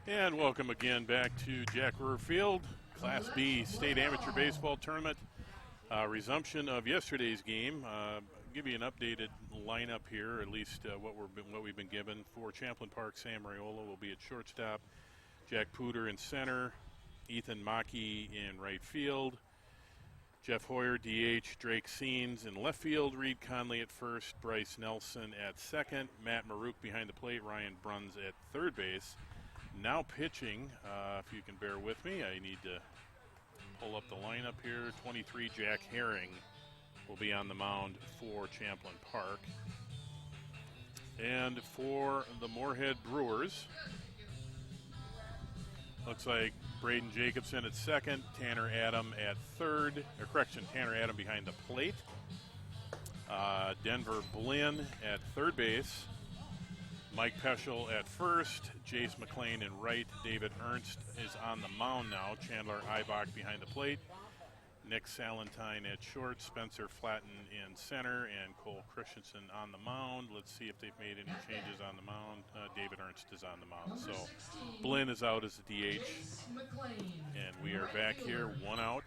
And welcome again back to Jack Brewer Field, Class B State Amateur Baseball Tournament. Resumption of yesterday's game. Give you an updated lineup here, at least what we've been given. For Champlin Park, Sam Raiola will be at shortstop, Jack Pooter in center, Ethan Mackey in right field, Jeff Hoyer, DH, Drake Seens in left field, Reed Conley at first, Bryce Nelson at second, Matt Maruk behind the plate, Ryan Bruns at third base. Now pitching, if you can bear with me, I need to pull up the lineup here. 23, Jack Herring will be on the mound for Champlin Park. And for the Moorhead Brewers, looks like Braden Jacobson at second, Tanner Adam at third, Tanner Adam behind the plate. Denver Blinn at third base. Mike Peschel at first, Jace McLean in right, David Ernst is on the mound now, Chandler Eibach behind the plate, Nick Salentine at short, Spencer Flatten in center, and Cole Christensen on the mound. Let's see if they've made any changes on the mound. David Ernst is on the mound. So Blinn is out as the DH, and we are back here, one out.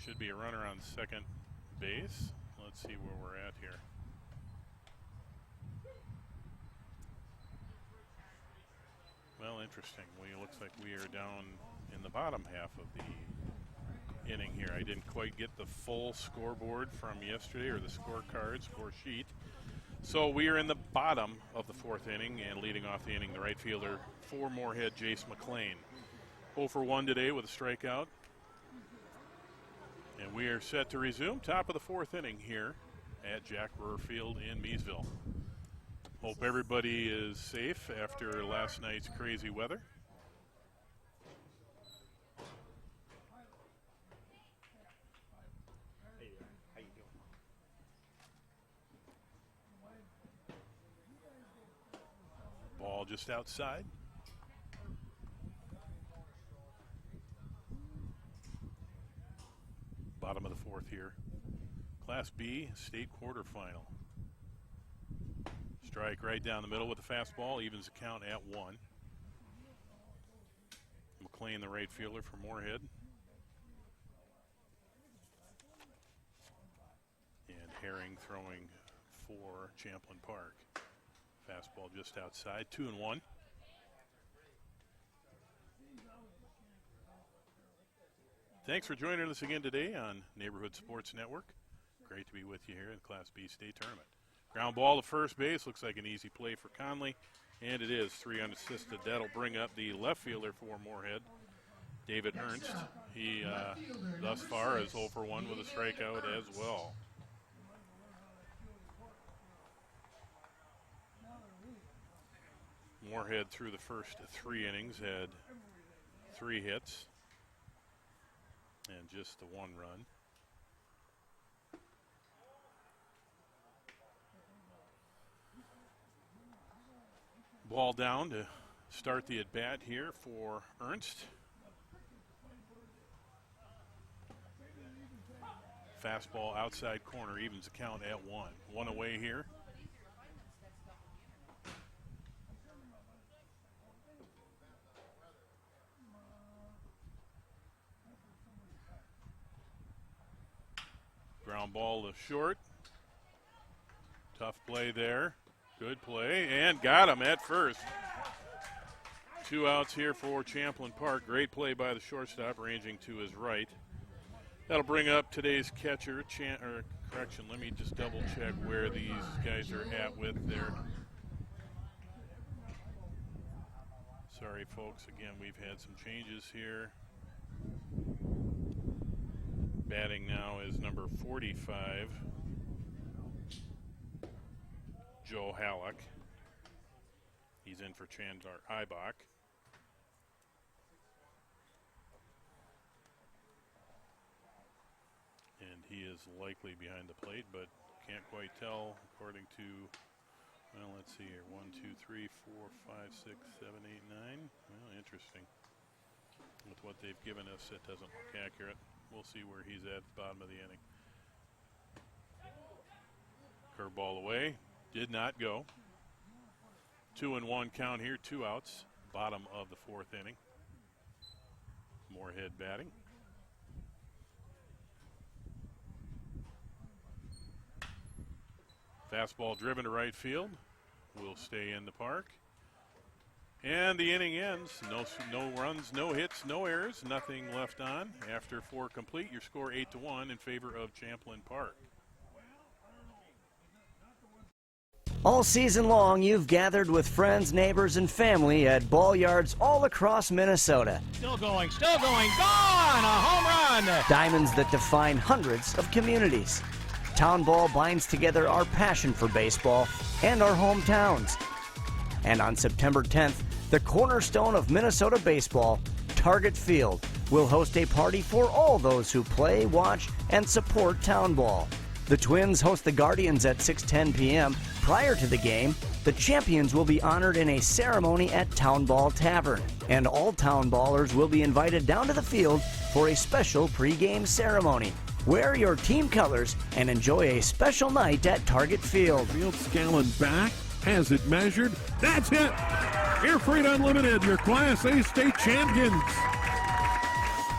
Should be a runner on second base. Let's see where we're at here. Well, interesting. It looks like we are down in the bottom half of the inning here. I didn't quite get the full scoreboard from yesterday, or the score sheet. So we are in the bottom of the fourth inning, and leading off the inning, the right fielder for Moorhead, Jace McLean. 0 for 1 today with a strikeout. And we are set to resume top of the fourth inning here at Jack Brewer Field in Meesville. Hope everybody is safe after last night's crazy weather. How you doing? Ball just outside. Bottom of the fourth here. Class B state quarterfinal. Strike right down the middle with the fastball, evens the count at 1. McLean, the right fielder for Moorhead. And Herring throwing for Champlin Park. Fastball just outside, 2-1. Thanks for joining us again today on Neighborhood Sports Network. Great to be with you here in the Class B state tournament. Ground ball to first base, looks like an easy play for Conley, and it is 3 unassisted. That'll bring up the left fielder for Moorhead, David Ernst. He thus far is 0 for 1 with a strikeout as well. Moorhead through the first 3 innings had 3 hits and just the 1 run. Ball down to start the at-bat here for Ernst. Fastball outside corner, evens the count at 1. 1 away here. Ground ball to short. Tough play there. Good play, and got him at first. 2 outs here for Champlin Park. Great play by the shortstop, ranging to his right. That'll bring up today's catcher. Let me just double check where these guys are at with their. Sorry, folks. Again, we've had some changes here. Batting now is number 45. Joe Halleck. He's in for Chandler Eibach. And he is likely behind the plate, but can't quite tell according to, well, let's see here. 1, 2, 3, 4, 5, 6, 7, 8, 9. Well, interesting. With what they've given us, it doesn't look accurate. We'll see where he's at the bottom of the inning. Curveball away. Did not go. 2-1 count here, 2 outs, bottom of the 4th inning. Moorhead batting. Fastball driven to right field. Will stay in the park. And the inning ends. No runs, no hits, no errors, nothing left on. After 4 complete, your score 8-1 in favor of Champlin Park. All season long, you've gathered with friends, neighbors, and family at ball yards all across Minnesota. Still going, gone! A home run! Diamonds that define hundreds of communities. Town Ball binds together our passion for baseball and our hometowns. And on September 10th, the cornerstone of Minnesota baseball, Target Field, will host a party for all those who play, watch, and support Town Ball. The Twins host the Guardians at 6:10 p.m. Prior to the game, the champions will be honored in a ceremony at Town Ball Tavern, and all Town Ballers will be invited down to the field for a special pregame ceremony. Wear your team colors and enjoy a special night at Target Field. Field scaling back, has it measured. That's it! Air Freight Unlimited, your Class A state champions.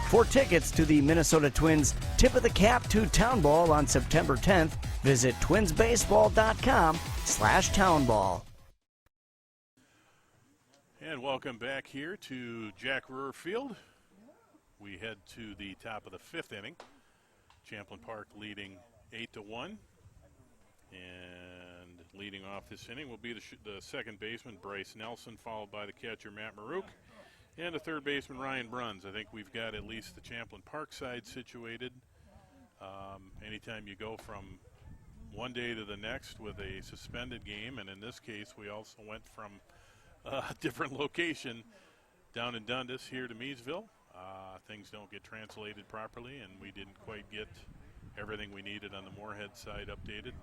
For tickets to the Minnesota Twins Tip of the Cap to Town Ball on September 10th, visit twinsbaseball.com/townball. And welcome back here to Jack Brewer Field. We head to the top of the 5th inning. Champlin Park leading 8-1. And leading off this inning will be the second baseman, Bryce Nelson, followed by the catcher, Matt Marouk, and the third baseman, Ryan Bruns. I think we've got at least the Champlin Park side situated. Anytime you go from one day to the next with a suspended game, and in this case we also went from a different location down in Dundas here to Meadville. Things don't get translated properly, and we didn't quite get everything we needed on the Moorhead side updated.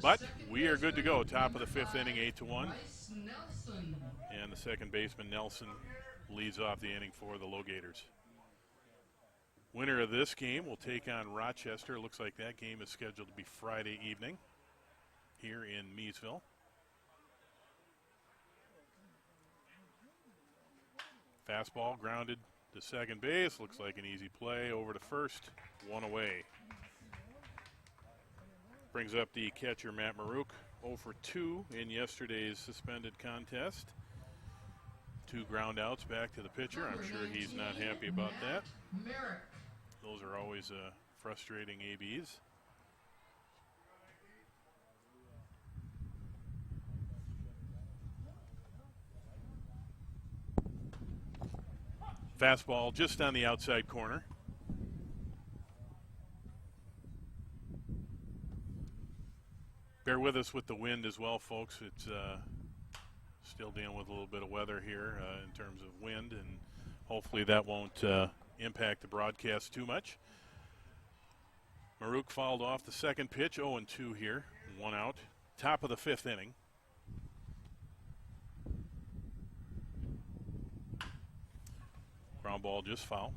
But we are good to go. Top of the 5th inning, 8-1. And the second baseman, Nelson, leads off the inning for the LoGators. Winner of this game will take on Rochester. Looks like that game is scheduled to be Friday evening here in Meadville. Fastball grounded to second base. Looks like an easy play. Over to first. 1 away. Brings up the catcher, Matt Marouk. 0 for 2 in yesterday's suspended contest. 2 ground outs back to the pitcher. I'm sure he's not happy about that. Those are always frustrating ABs. Fastball just on the outside corner. Bear with us with the wind as well, folks. It's still dealing with a little bit of weather here in terms of wind, and hopefully that won't impact the broadcast too much. Marouk fouled off the second pitch, 0-2 here, 1 out. Top of the 5th inning. Ground ball just foul.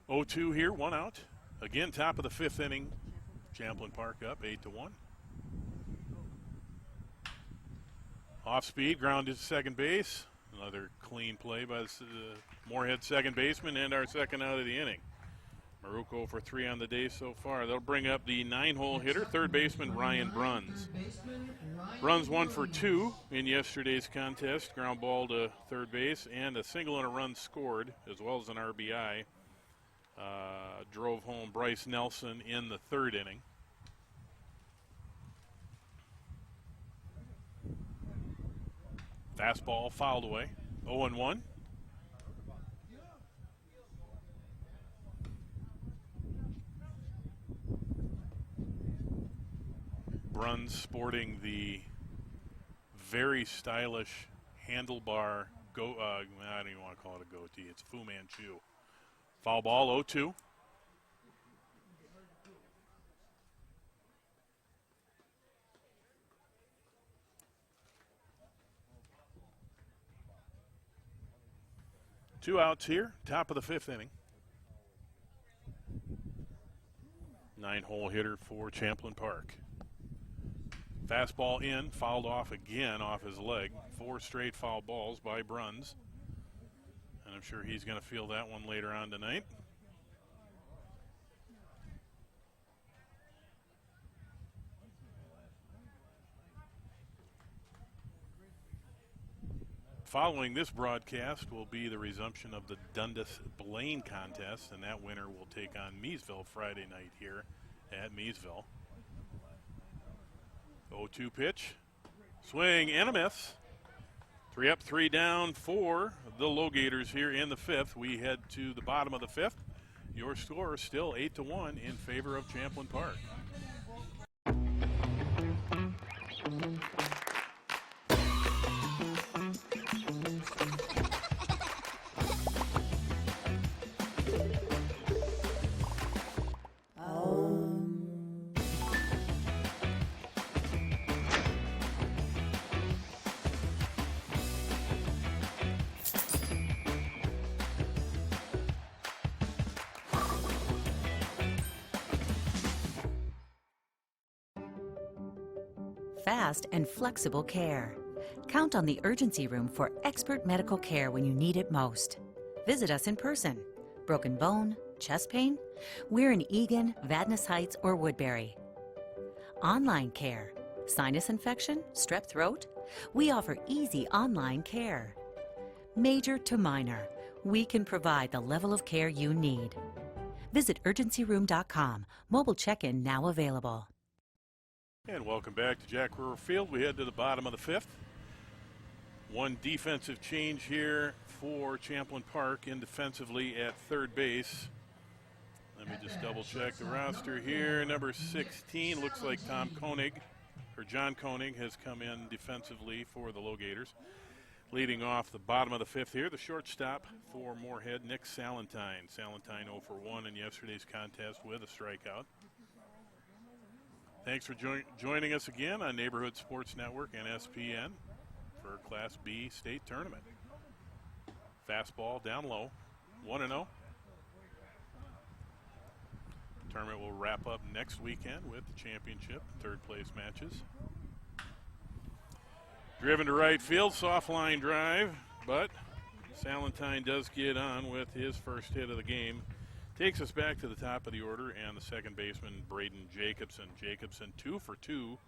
Oh, 2 here, 1 out. Again, top of the 5th inning. Champlin Park up 8-1. Off speed, grounded to second base. Another clean play by the Moorhead second baseman, and our second out of the inning. Marouk 0 for 3 on the day so far. They'll bring up the 9-hole hitter, third baseman Ryan Bruns. Bruns 1 for 2 in yesterday's contest. Ground ball to third base and a single and a run scored, as well as an RBI. Drove home Bryce Nelson in the 3rd inning. Fastball fouled away. 0-1. Bruns sporting the very stylish handlebar I don't even want to call it a goatee. It's Fu Manchu. Foul ball, 0-2. 2 outs here, top of the 5th inning. 9-hole hitter for Champlin Park. Fastball in, fouled off again off his leg. 4 straight foul balls by Bruns. And I'm sure he's going to feel that one later on tonight. Following this broadcast will be the resumption of the Dundas-Blaine contest, and that winner will take on Meesville Friday night here at Meesville. 0-2 pitch. Swing and a miss. 3 up, 3 down for the LoGators here in the 5th. We head to the bottom of the 5th. Your score is still 8-1 in favor of Champlin Park. Fast and flexible care. Count on the urgency room for expert medical care when you need it most. Visit us in person. Broken bone, chest pain? We're in Eagan, Vadnais Heights, or Woodbury. Online care. Sinus infection? Strep throat? We offer easy online care. Major to minor, we can provide the level of care you need. Visit urgencyroom.com. Mobile check-in now available. And welcome back to Jack Brewer Field. We head to the bottom of the 5th. One defensive change here for Champlin Park in defensively at third base. Let me just double check the roster here. Number 16 looks like John Koenig has come in defensively for the LoGators. Leading off the bottom of the 5th here, the shortstop for Moorhead, Nick Salentine. Salentine 0 for 1 in yesterday's contest with a strikeout. Thanks for joining us again on Neighborhood Sports Network and SPN for Class B State Tournament. Fastball down low, 1-0. Tournament will wrap up next weekend with the championship, third place matches. Driven to right field, soft line drive, but Salentine does get on with his first hit of the game. Takes us back to the top of the order, and the second baseman, Braden Jacobson. Jacobson 2 for 2.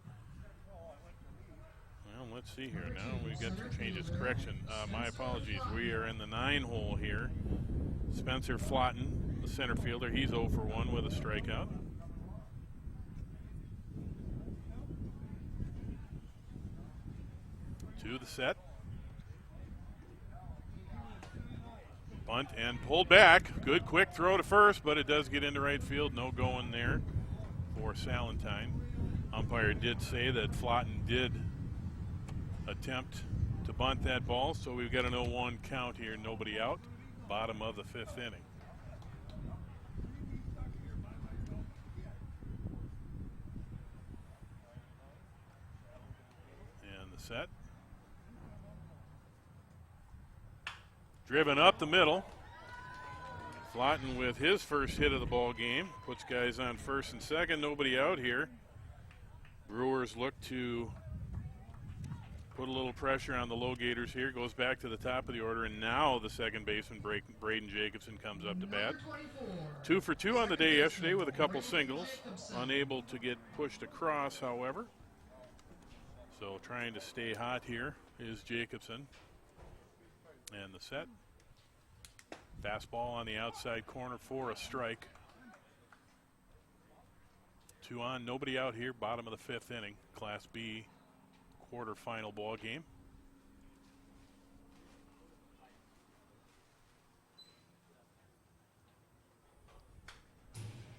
Well, let's see here. Now we got some changes. Correction. My apologies. We are in the 9-hole here. Spencer Flotten, the center fielder, he's 0 for 1 with a strikeout. To the set. Bunt and pulled back. Good quick throw to first, but it does get into right field. No going there for Salentine. Umpire did say that Flotten did attempt to bunt that ball, so we've got an 0-1 count here. Nobody out. Bottom of the 5th inning. And the set. Driven up the middle. Flotten with his first hit of the ball game. Puts guys on first and second. Nobody out here. Brewers look to put a little pressure on the LoGators here. Goes back to the top of the order, and now the second baseman, Braden Jacobson, comes up to bat. 2 for 2 on the day yesterday with a couple singles. Unable to get pushed across, however. So trying to stay hot here is Jacobson. And the set. Fastball on the outside corner for a strike. 2 on, nobody out here, bottom of the 5th inning. Class B quarterfinal ball game.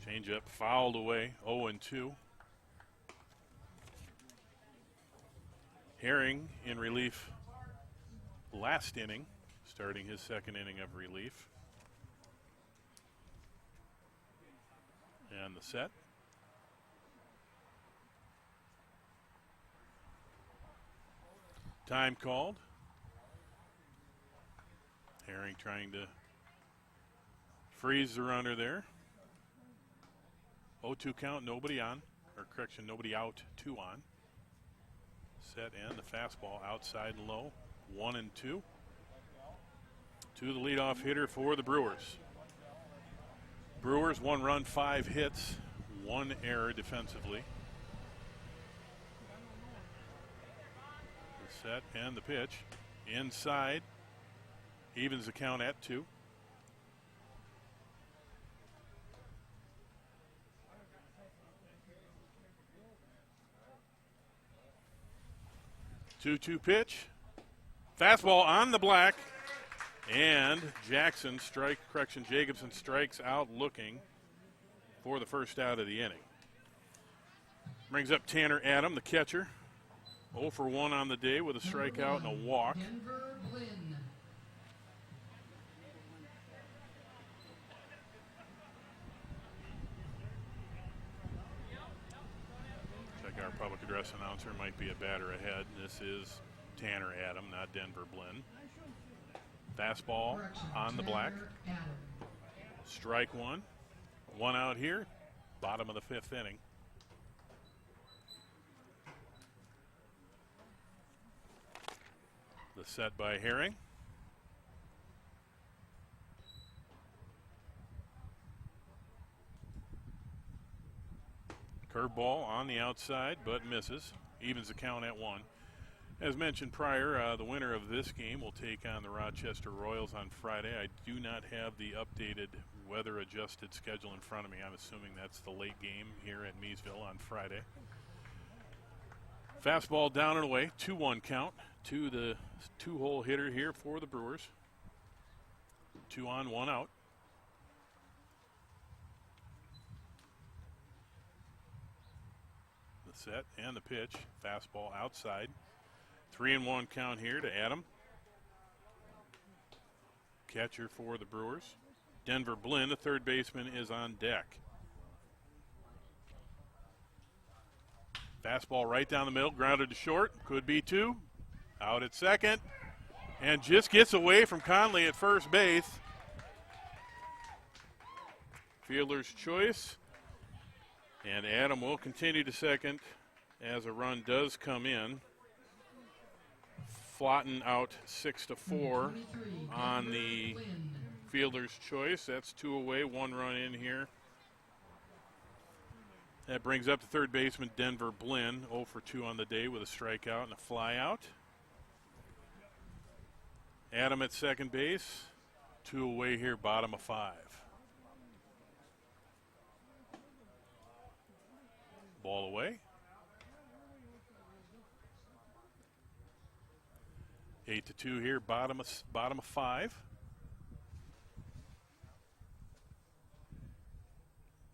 Changeup fouled away, 0-2. Herring in relief last inning, starting his second inning of relief. And the set. Time called. Herring trying to freeze the runner there. 0-2 count, nobody on. Or correction, nobody out, 2 on. Set and the fastball outside and low. 1-2. To the leadoff hitter for the Brewers. Brewers 1 run, 5 hits, 1 error defensively. The set and the pitch. Inside. Evens the count at 2. Two pitch. Fastball on the black. And Jacobson strikes out looking for the first out of the inning. Brings up Tanner Adam, the catcher. 0 for 1 on the day with a strikeout and a walk. Check our public address announcer, might be a batter ahead. This is Tanner Adam, not Denver Blinn. Fastball on the black. Strike 1. 1 out here. Bottom of the 5th inning. The set by Herring. Curveball on the outside, but misses. Evens the count at 1. As mentioned prior, the winner of this game will take on the Rochester Royals on Friday. I do not have the updated weather-adjusted schedule in front of me. I'm assuming that's the late game here at Meesville on Friday. Fastball down and away, 2-1 count to the 2-hole hitter here for the Brewers. 2 on, 1 out. The set and the pitch. Fastball outside. 3-1 count here to Adam. Catcher for the Brewers. Denver Blinn, the third baseman, is on deck. Fastball right down the middle, grounded to short. Could be 2. Out at second. And just gets away from Conley at first base. Fielder's choice. And Adam will continue to second as a run does come in. Flotten out 6-4 on the fielder's choice. That's 2 away, 1 run in here. That brings up the third baseman, Denver Blinn, 0 for 2 on the day with a strikeout and a fly out. Adam at second base, 2 away here, bottom of 5. Ball away. 8-2 here, bottom of 5.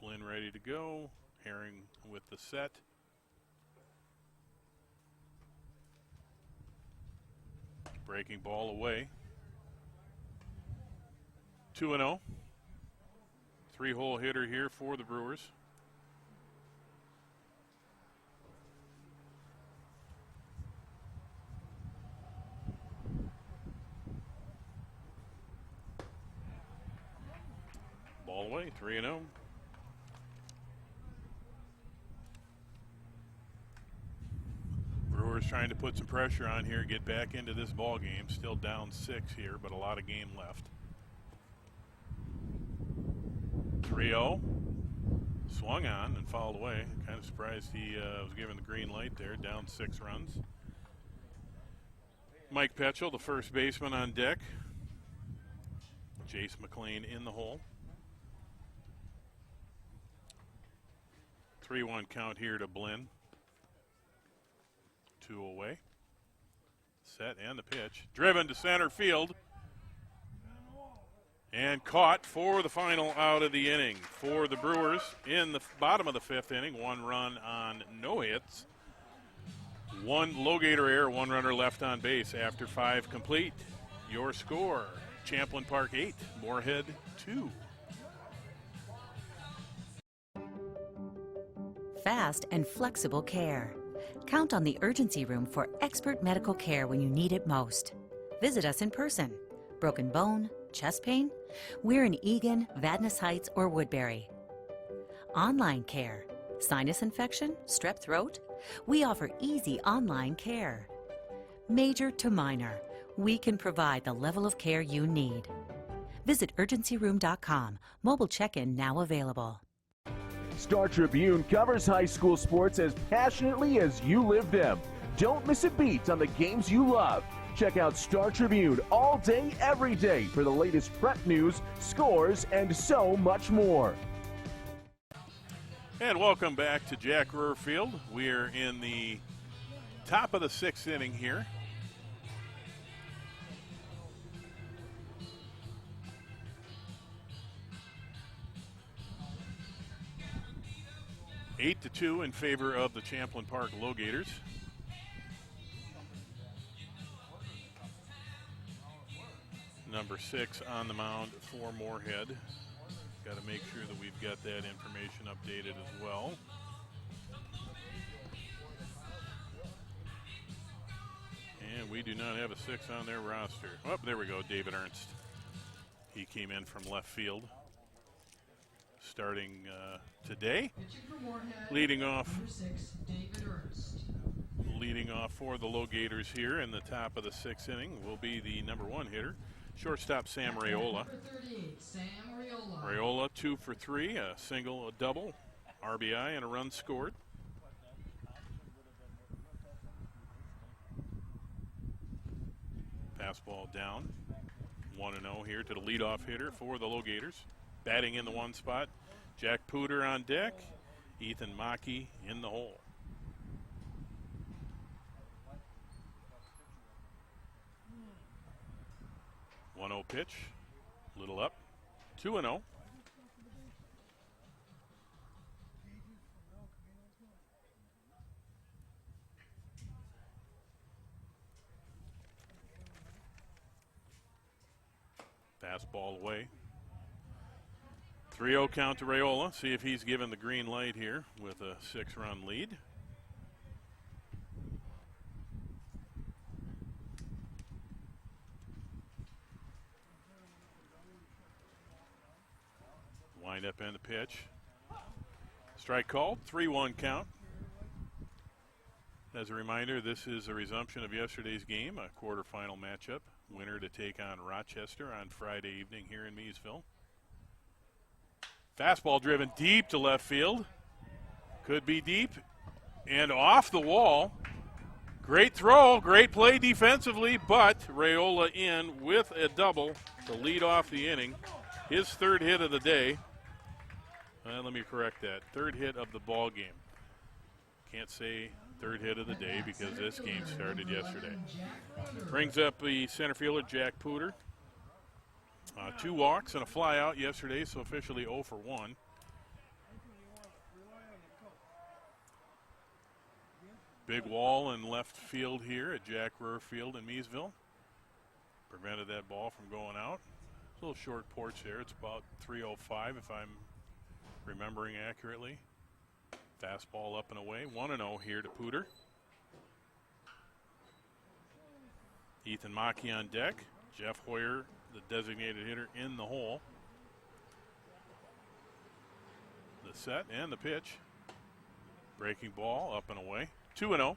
Blinn ready to go. Herring with the set. Breaking ball away. 2-0. 3-hole hitter here for the Brewers. Ball away, 3-0. Brewers trying to put some pressure on here, get back into this ball game. Still down 6 here, but a lot of game left. 3-0. Swung on and fouled away. Kind of surprised he was given the green light there. Down 6 runs. Mike Petchel, the first baseman, on deck. Jace McLean in the hole. 3-1 count here to Blinn. 2 away. Set and the pitch. Driven to center field. And caught for the final out of the inning for the Brewers in the bottom of the 5th inning. 1 run on no hits. 1 LoGator error, 1 runner left on base after 5 complete. Your score, Champlin Park 8, Moorhead 2. Fast and flexible care. Count on the urgency room for expert medical care when you need it most. Visit us in person. Broken bone, chest pain? We're in Eagan, Vadnais Heights, or Woodbury. Online care, sinus infection, strep throat? We offer easy online care. Major to minor, we can provide the level of care you need. Visit urgencyroom.com. Mobile check-in now available. Star Tribune covers high school sports as passionately as you live them. Don't miss a beat on the games you love. Check out Star Tribune all day, every day for the latest prep news, scores, and so much more. And welcome back to Jack Brewer Field. We're in the top of the 6th inning here. Eight to 2 in favor of the Champlin Park LoGators. Number 6 on the mound for Moorhead. Got to make sure that we've got that information updated as well. And we do not have a 6 on their roster. Oh, there we go, David Ernst. He came in from left field. Starting today, leading off for the LoGators here in the top of the 6th inning will be the number 1 hitter, shortstop Sam Raiola. Raiola 2 for 3, a single, a double, RBI, and a run scored. Fastball down, 1-0 here to the leadoff hitter for the LoGators. Batting in the 1 spot, Jack Pooter on deck, Ethan Maki in the hole. One-0 pitch, little up, 2-0. Fastball away. 3-0 count to Raiola. See if he's given the green light here with a 6-run lead. Wind up and the pitch. Strike called, 3-1 count. As a reminder, this is a resumption of yesterday's game, a quarterfinal matchup. Winner to take on Rochester on Friday evening here in Meadville. Fastball driven deep to left field. Could be deep and off the wall. Great throw, great play defensively, but Raiola in with a double to lead off the inning. His 3rd hit of the day. Let me correct that. 3rd hit of the ball game. Can't say 3rd hit of the day because this game started yesterday. Brings up the center fielder, Jack Pooter. 2 walks and a fly out yesterday, so officially 0 for 1. Big wall in left field here at Jack Brewer Field in Meadville. Prevented that ball from going out. A little short porch there. It's about 305 if I'm remembering accurately. Fastball up and away. 1-0 here to Pooter. Ethan Maki on deck. Jeff Hoyer, the designated hitter, in the hole. The set and the pitch. Breaking ball up and away. 2-0.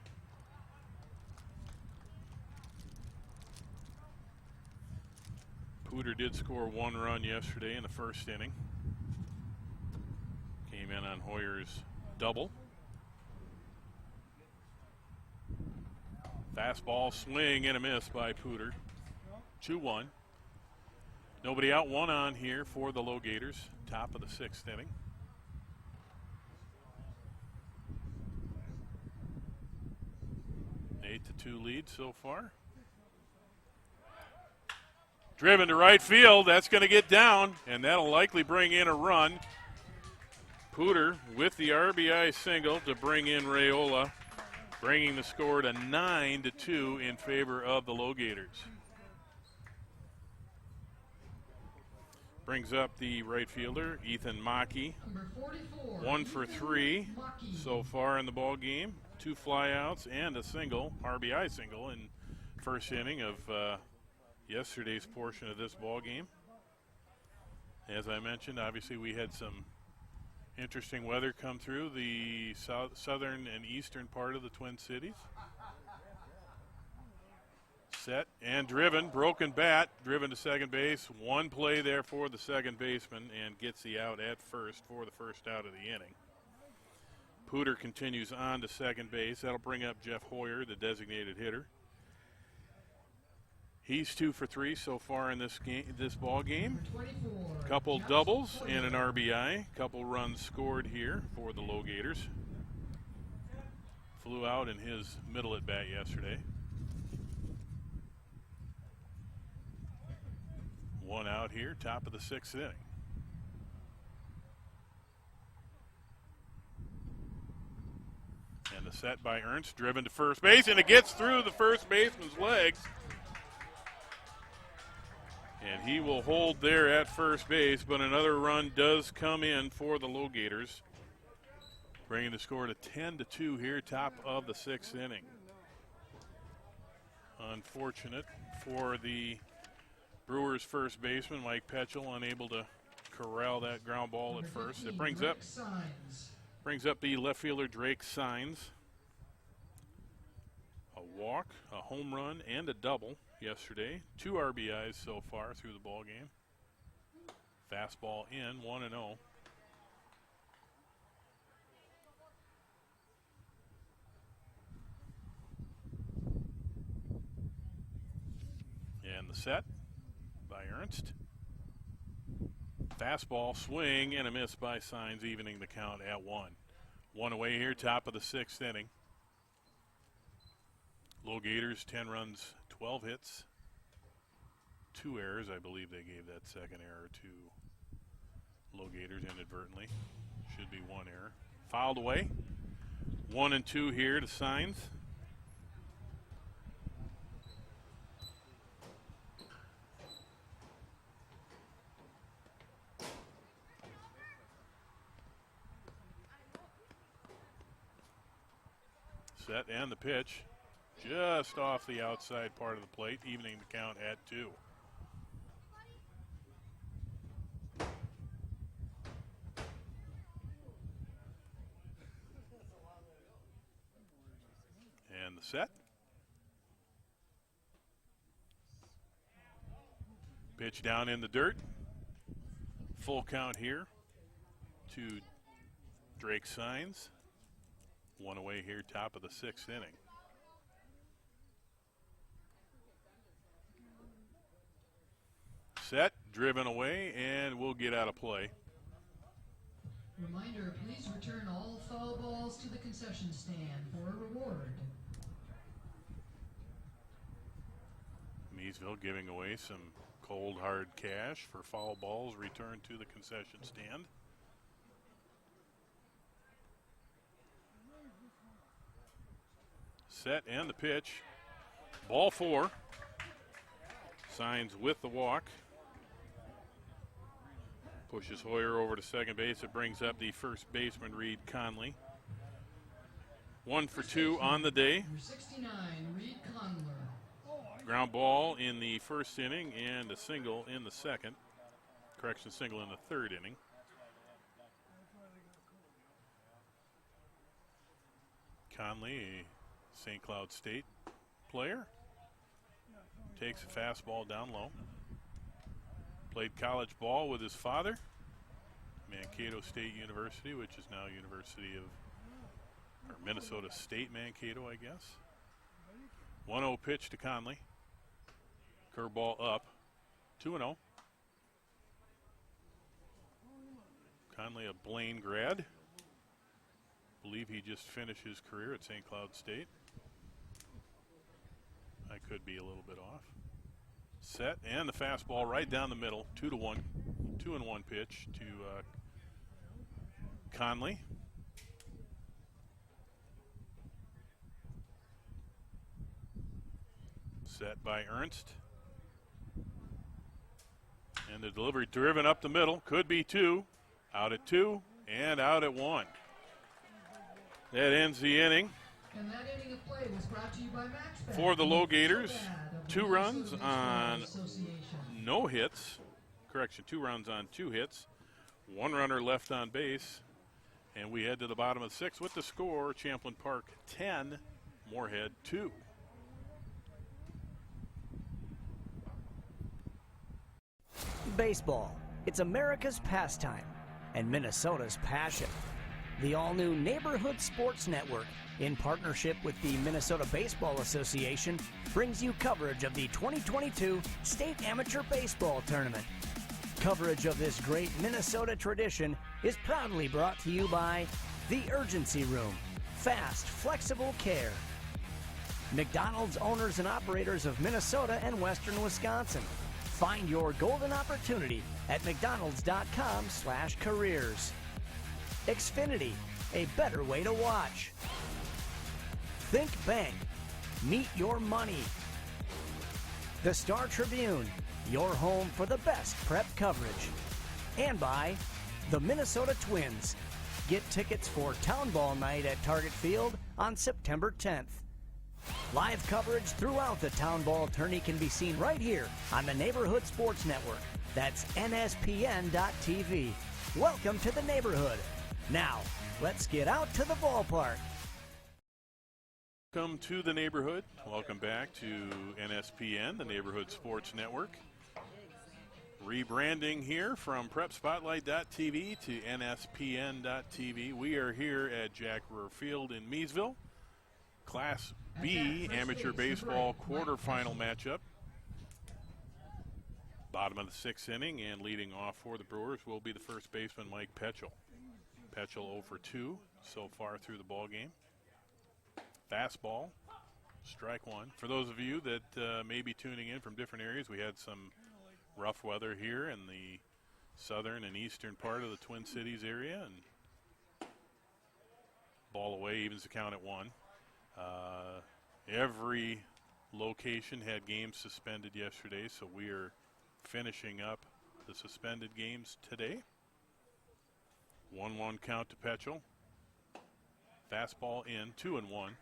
Pooter did score 1 run yesterday in the 1st inning. Came in on Hoyer's double. Fastball swing and a miss by Pooter. 2-1. Nobody out, 1 on here for the LoGators. Top of the 6th inning. An 8-2 lead so far. Driven to right field. That's going to get down, and that'll likely bring in a run. Pooter with the RBI single to bring in Raiola, bringing the score to 9-2 in favor of the LoGators. Brings up the right fielder, Ethan Maki. 1 for 3 so far in the ball game. 2 flyouts and a single, RBI single in 1st inning of yesterday's portion of this ball game. As I mentioned, obviously we had some interesting weather come through the southern and eastern part of the Twin Cities. Set and driven, broken bat, driven to second base. One play there for the second baseman and gets the out at first for the first out of the inning. Pooter continues on to second base. That'll bring up Jeff Hoyer, the designated hitter. He's 2 for 3 so far in this ball game. Couple doubles and an RBI. Couple runs scored here for the LoGators. Flew out in his middle at bat yesterday. One out here, top of the 6th inning. And the set by Ernst, driven to first base, and it gets through the first baseman's legs. And he will hold there at first base, but another run does come in for the LoGators, bringing the score to 10-2 here, top of the 6th inning. Unfortunate for the Brewers first baseman, Mike Petchel, unable to corral that ground ball at first. It brings up the left fielder Drake Signs. A walk, a home run, and a double yesterday. 2 RBIs so far through the ball game. Fastball in, 1-0. And the set by Ernst. Fastball, swing, and a miss by Signs, evening the count at 1. 1 away here, top of the 6th inning. LoGators, 10 runs, 12 hits, 2 errors. I believe they gave that second error to LoGators inadvertently. Should be 1 error. Fouled away. 1 and 2 here to Signs. Set and the pitch. Just off the outside part of the plate, evening the count at 2. And the set. Pitch down in the dirt. Full count here to Drake Signs. 1 away here, top of the 6th inning. Set, driven away, and we'll get out of play. Reminder, please return all foul balls to the concession stand for a reward. Meadville giving away some cold, hard cash for foul balls returned to the concession stand. Set and the pitch. Ball 4. Signs with the walk. Pushes Hoyer over to second base. It brings up the first baseman, Reed Conley. 1 for 2 on the day. Number 69, Reed Conler. Ground ball in the first inning and a single in the second. Correction, single in the third inning. Conley, a St. Cloud State player, takes a fastball down low. Played college ball with his father, Mankato State University, which is now Minnesota State Mankato, I guess. 1-0 pitch to Conley. Curveball up. 2-0. Conley, a Blaine grad. Believe he just finished his career at St. Cloud State. I could be a little bit off. Set and the fastball right down the middle. 2-1. 2-1 pitch to Conley. Set by Ernst. And the delivery driven up the middle. Could be 2. Out at 2 and out at 1. That ends the inning. And that inning of play was brought to you by MaxBet. For the LoGators, So bad of the 2 runs Minnesota on Baseball Association. no hits. Correction, 2 runs on 2 hits. 1 runner left on base. And we head to the bottom of the 6th with the score, Champlin Park 10, Moorhead 2. Baseball. It's America's pastime and Minnesota's passion. The all-new Neighborhood Sports Network, in partnership with the Minnesota Baseball Association, brings you coverage of the 2022 State Amateur Baseball Tournament. Coverage of this great Minnesota tradition is proudly brought to you by The Urgency Room, fast, flexible care. McDonald's, owners and operators of Minnesota and Western Wisconsin. Find your golden opportunity at mcdonalds.com/careers. Xfinity, a better way to watch. Think Bank, meet your money. The Star Tribune, your home for the best prep coverage. And by the Minnesota Twins. Get tickets for Town Ball Night at Target Field on September 10th. Live coverage throughout the Town Ball tourney can be seen right here on the Neighborhood Sports Network. That's NSPN.TV. Welcome to the neighborhood. Now, let's get out to the ballpark. Welcome to the neighborhood. Welcome back to NSPN, the Neighborhood Sports Network. Rebranding here from PrepSpotlight.tv to NSPN.tv. We are here at Jack Brewer Field in Meesville. Class B amateur baseball quarterfinal matchup. Bottom of the 6th inning, and leading off for the Brewers will be the first baseman, Mike Petchel. Petchel 0 for 2 so far through the ball game. Fastball, strike 1. For those of you that may be tuning in from different areas, we had some rough weather here in the southern and eastern part of the Twin Cities area, and ball away evens the count at 1. Every location had games suspended yesterday, so we are finishing up the suspended games today. 1-1 count to Petchel. Fastball in, 2-1.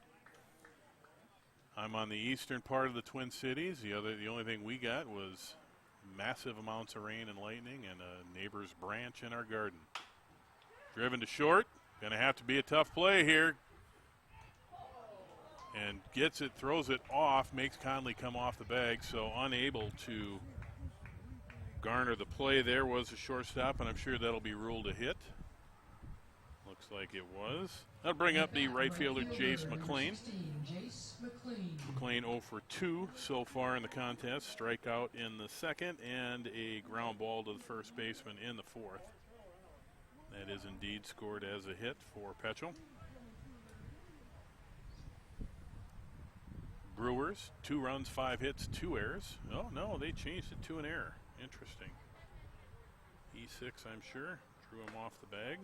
I'm on the eastern part of the Twin Cities. The only thing we got was massive amounts of rain and lightning and a neighbor's branch in our garden. Driven to short. Going to have to be a tough play here. And gets it, throws it off, makes Conley come off the bag, so unable to garner the play there. Was a shortstop, and I'm sure that'll be ruled a hit. Looks like it was. That'll bring up the right fielder, Jace McLean. McLean 0 for 2 so far in the contest. Strikeout in the 2nd and a ground ball to the first baseman in the 4th. That is indeed scored as a hit for Petchel. Brewers, 2 runs, 5 hits, 2 errors. Oh, no, they changed it to an error. Interesting. E6, I'm sure. Drew him off the bag.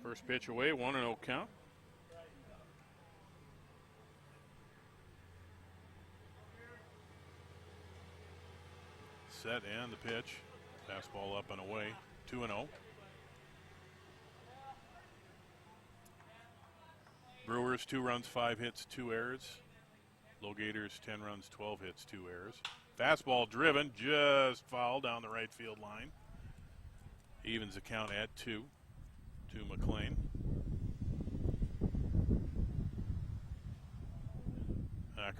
First pitch away, 1-0 count. Set and the pitch. Fastball up and away, 2-0. Brewers, 2 runs, 5 hits, 2 errors. LoGators, 10 runs, 12 hits, 2 errors. Fastball driven, just foul down the right field line. Evens the count at 2 to McLean.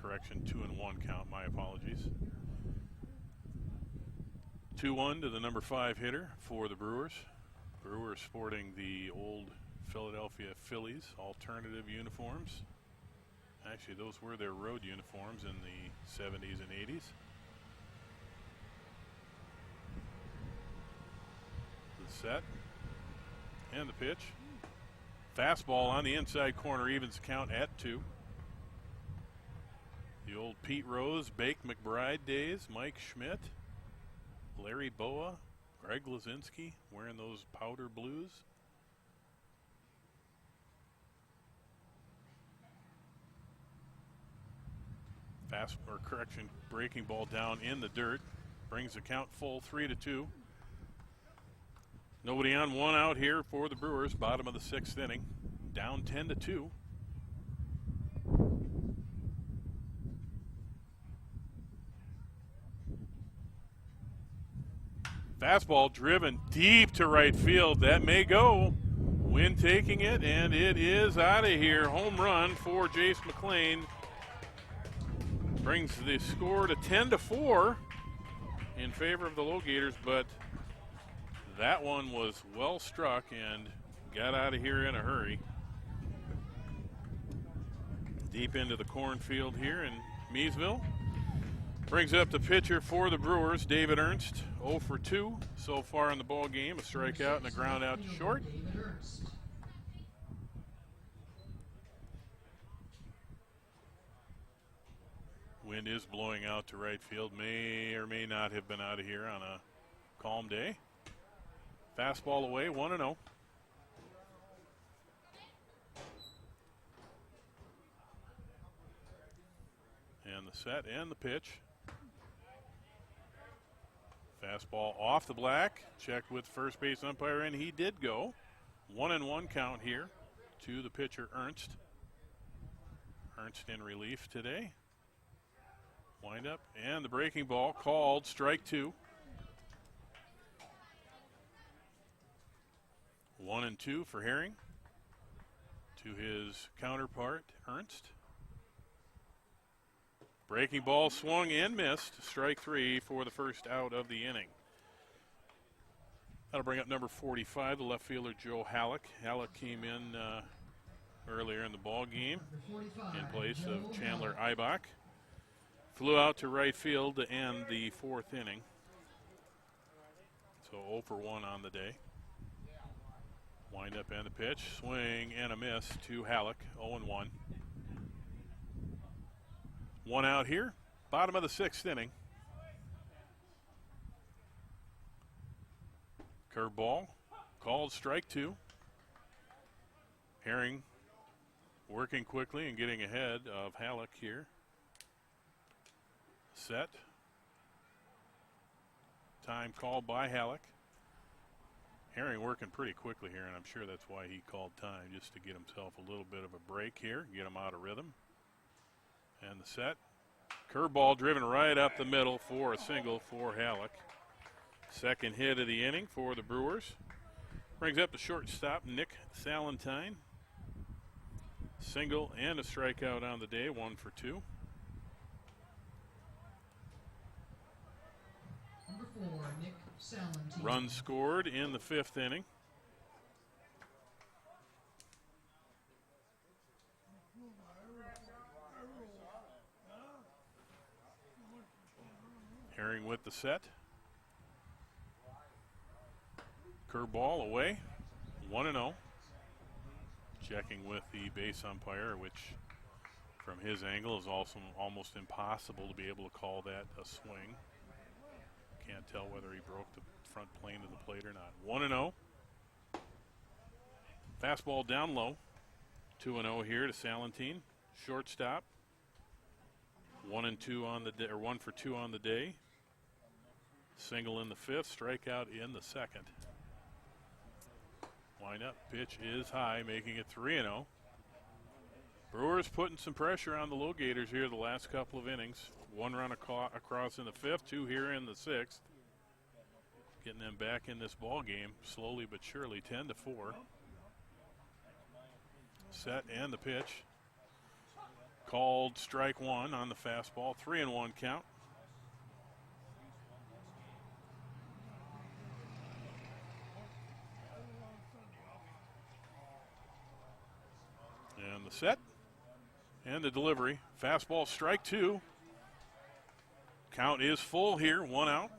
Correction, 2-1 count, my apologies. 2-1 to the number 5 hitter for the Brewers. Brewers sporting the old Philadelphia Phillies alternative uniforms. Actually, those were their road uniforms in the 70s and 80s. The set and the pitch. Fastball on the inside corner, evens the count at 2. The old Pete Rose, Bake McBride days, Mike Schmidt, Larry Boa, Greg Lazinski wearing those powder blues. Breaking ball down in the dirt. Brings the count full, 3-2. Nobody on, 1 out here for the Brewers, bottom of the 6th inning. Down 10-2. Fastball driven deep to right field. That may go. Wynn taking it, and it is out of here. Home run for Jace McLean. Brings the score to 10-4 in favor of the LoGators, but that one was well struck and got out of here in a hurry. Deep into the cornfield here in Meesville. Brings up the pitcher for the Brewers, David Ernst, 0 for 2 so far in the ball game. A strikeout and a ground out to short. Wind is blowing out to right field. May or may not have been out of here on a calm day. Fastball away, 1-0. And the set and the pitch. Fastball off the black. Checked with first base umpire, and he did go. 1-1 count here to the pitcher, Ernst. Ernst in relief today. Wind up, and the breaking ball called strike 2. 1-2 for Herring to his counterpart, Ernst. Breaking ball swung and missed. Strike 3 for the first out of the inning. That'll bring up number 45, the left fielder, Joe Halleck. Halleck came in earlier in the ball game in place of Chandler Eibach. Flew out to right field to end the 4th inning. So 0 for 1 on the day. Wind up and the pitch. Swing and a miss to Halleck. 0-1. 1 out here. Bottom of the 6th inning. Curveball. Called strike 2. Herring working quickly and getting ahead of Halleck here. Set. Time called by Halleck. Herring working pretty quickly here, and I'm sure that's why he called time, just to get himself a little bit of a break here, get him out of rhythm. And the set. Curveball driven right up the middle for a single for Halleck. Second hit of the inning for the Brewers. Brings up the shortstop, Nick Salentine. Single and a strikeout on the day, 1 for 2. Number 4, Nick Salentine. Run scored in the 5th inning. Herring with the set. Curveball away, 1-0. Checking with the base umpire, which from his angle is also almost impossible to be able to call that a swing. Can't tell whether he broke the front plane of the plate or not. 1-0. Fastball down low. 2-0 here to Salentine. Shortstop. 1-2 on the day, or 1 for 2 on the day. Single in the 5th, strikeout in the 2nd. Wind up, pitch is high, making it 3-0. Brewers putting some pressure on the LoGators here the last couple of innings. 1 run across in the 5th, 2 here in the 6th. Getting them back in this ball game slowly but surely, 10-4. Set and the pitch. Called strike 1 on the fastball, 3-1 count. And the set and the delivery. Fastball strike 2. Count is full here, 1 out.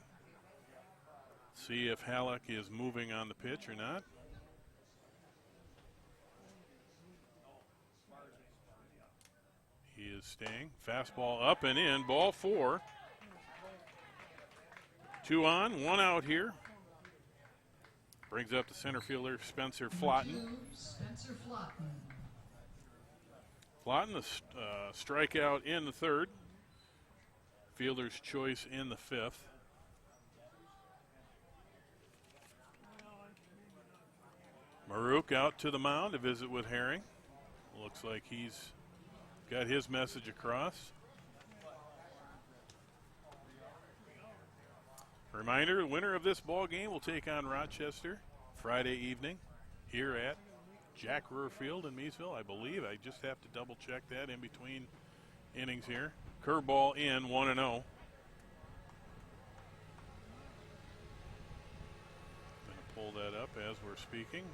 See if Halleck is moving on the pitch or not. He is staying. Fastball up and in, ball 4. 2 on, 1 out here. Brings up the center fielder, Spencer Flotten. Spencer Flotten. Flotten, a strikeout in the 3rd. Fielder's choice in the 5th. Maruk out to the mound to visit with Herring. Looks like he's got his message across. Reminder, the winner of this ball game will take on Rochester Friday evening here at Jack Brewer Field in Meesville, I believe. I just have to double check that in between innings here. Curveball in, 1-0. Going to pull that up as we're speaking.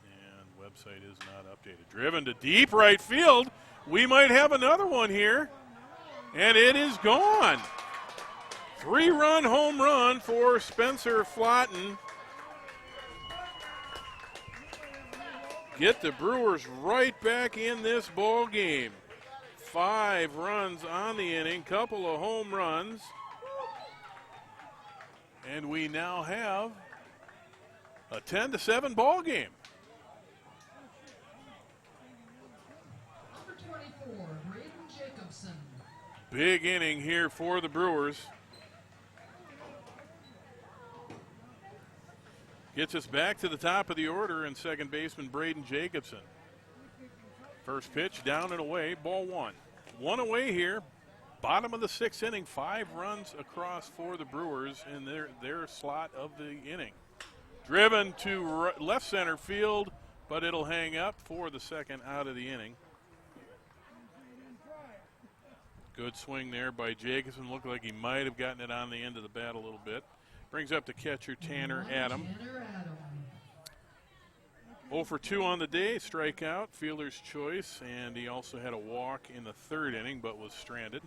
And website is not updated. Driven to deep right field. We might have another one here. And it is gone. 3-run home run for Spencer Flotten. Get the Brewers right back in this ball game. 5 runs on the inning, couple of home runs. And we now have a 10-7 ball game. Number 24, Braden Jacobson. Big inning here for the Brewers. Gets us back to the top of the order, and second baseman Braden Jacobson. First pitch down and away, ball 1. 1 away here, bottom of the 6th inning. 5 runs across for the Brewers in their slot of the inning. Driven to left center field, but it'll hang up for the second out of the inning. Good swing there by Jacobson. Looked like he might have gotten it on the end of the bat a little bit. Brings up the catcher, Tanner Adam. 0 for 2 on the day, strikeout, fielder's choice, and he also had a walk in the 3rd inning but was stranded.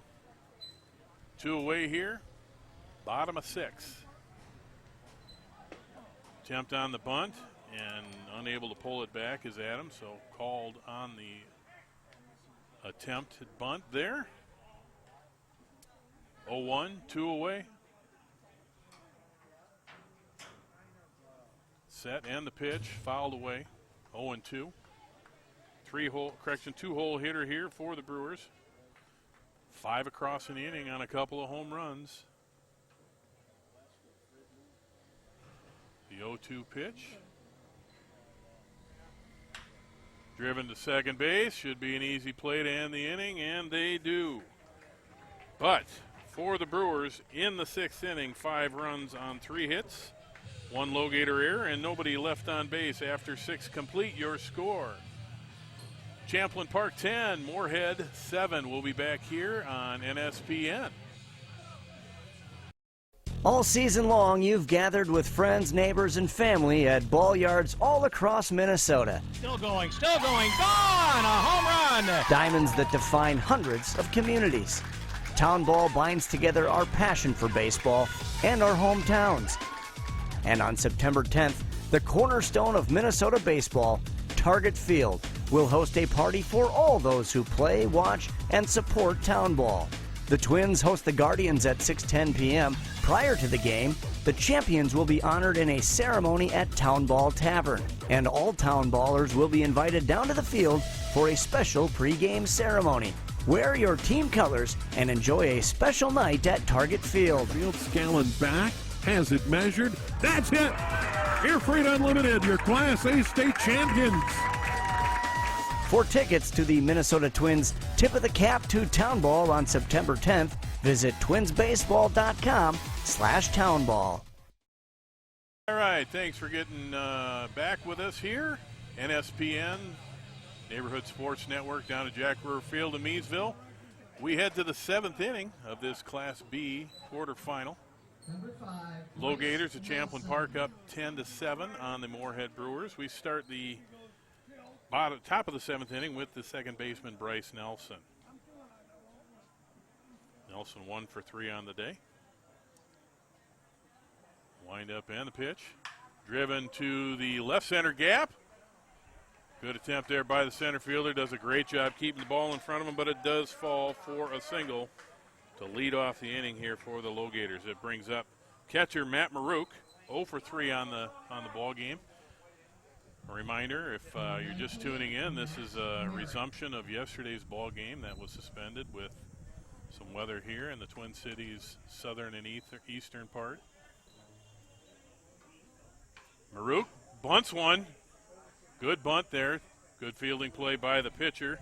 2 away here, bottom of 6. Attempt on the bunt, and unable to pull it back is Adam, so called on the attempted bunt there. 0-1, 2 away. Set and the pitch, fouled away. 0-2. 2-hole hitter here for the Brewers. 5 across an inning on a couple of home runs. The 0-2 pitch. Driven to second base. Should be an easy play to end the inning, and they do. But for the Brewers in the 6th inning, 5 runs on 3 hits. 1 LoGator error, and nobody left on base after 6 complete. Your score. Champlin Park 10, Moorhead 7. We'll be back here on NSPN. All season long, you've gathered with friends, neighbors, and family at ball yards all across Minnesota. Still going, gone! A home run! Diamonds that define hundreds of communities. Town Ball binds together our passion for baseball and our hometowns. And on September 10th, the cornerstone of Minnesota baseball, Target Field, will host a party for all those who play, watch, and support Town Ball. The Twins host the Guardians at 6:10 p.m. Prior to the game, the champions will be honored in a ceremony at Town Ball Tavern, and all Town Ballers will be invited down to the field for a special pregame ceremony. Wear your team colors and enjoy a special night at Target Field. Field Scallon back. Has it measured? That's it! Air Freight Unlimited, your Class A state champions. For tickets to the Minnesota Twins Tip of the Cap to Town Ball on September 10th, visit twinsbaseball.com/townball. All right, thanks for getting back with us here. NSPN, Neighborhood Sports Network, down at Jack Brewer Field in Meesville. We head to the 7th inning of this Class B quarterfinal. Number 5, LoGators at Champlin Park up 10-7 on the Moorhead Brewers. We start the top of the 7th inning with the second baseman Bryce Nelson. Nelson 1 for 3 on the day. Wind up and the pitch. Driven to the left center gap. Good attempt there by the center fielder. Does a great job keeping the ball in front of him, but it does fall for a single to lead off the inning here for the LoGators. It brings up catcher Matt Maruk, 0 for 3 on the ball game. A reminder, if you're just tuning in, this is a resumption of yesterday's ball game that was suspended with some weather here in the Twin Cities southern and eastern part. Maruk bunts one. Good bunt there. Good fielding play by the pitcher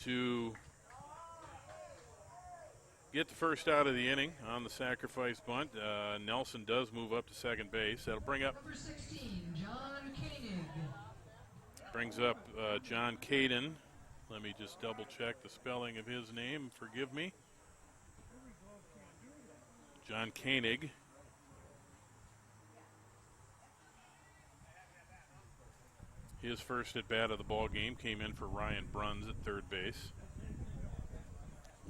to get the first out of the inning on the sacrifice bunt. Nelson does move up to second base. That'll bring up Number 16, John Koenig. brings up John Caden. Let me just double check the spelling of his name. Forgive me. John Koenig. His first at bat of the ball game came in for Ryan Bruns at third base.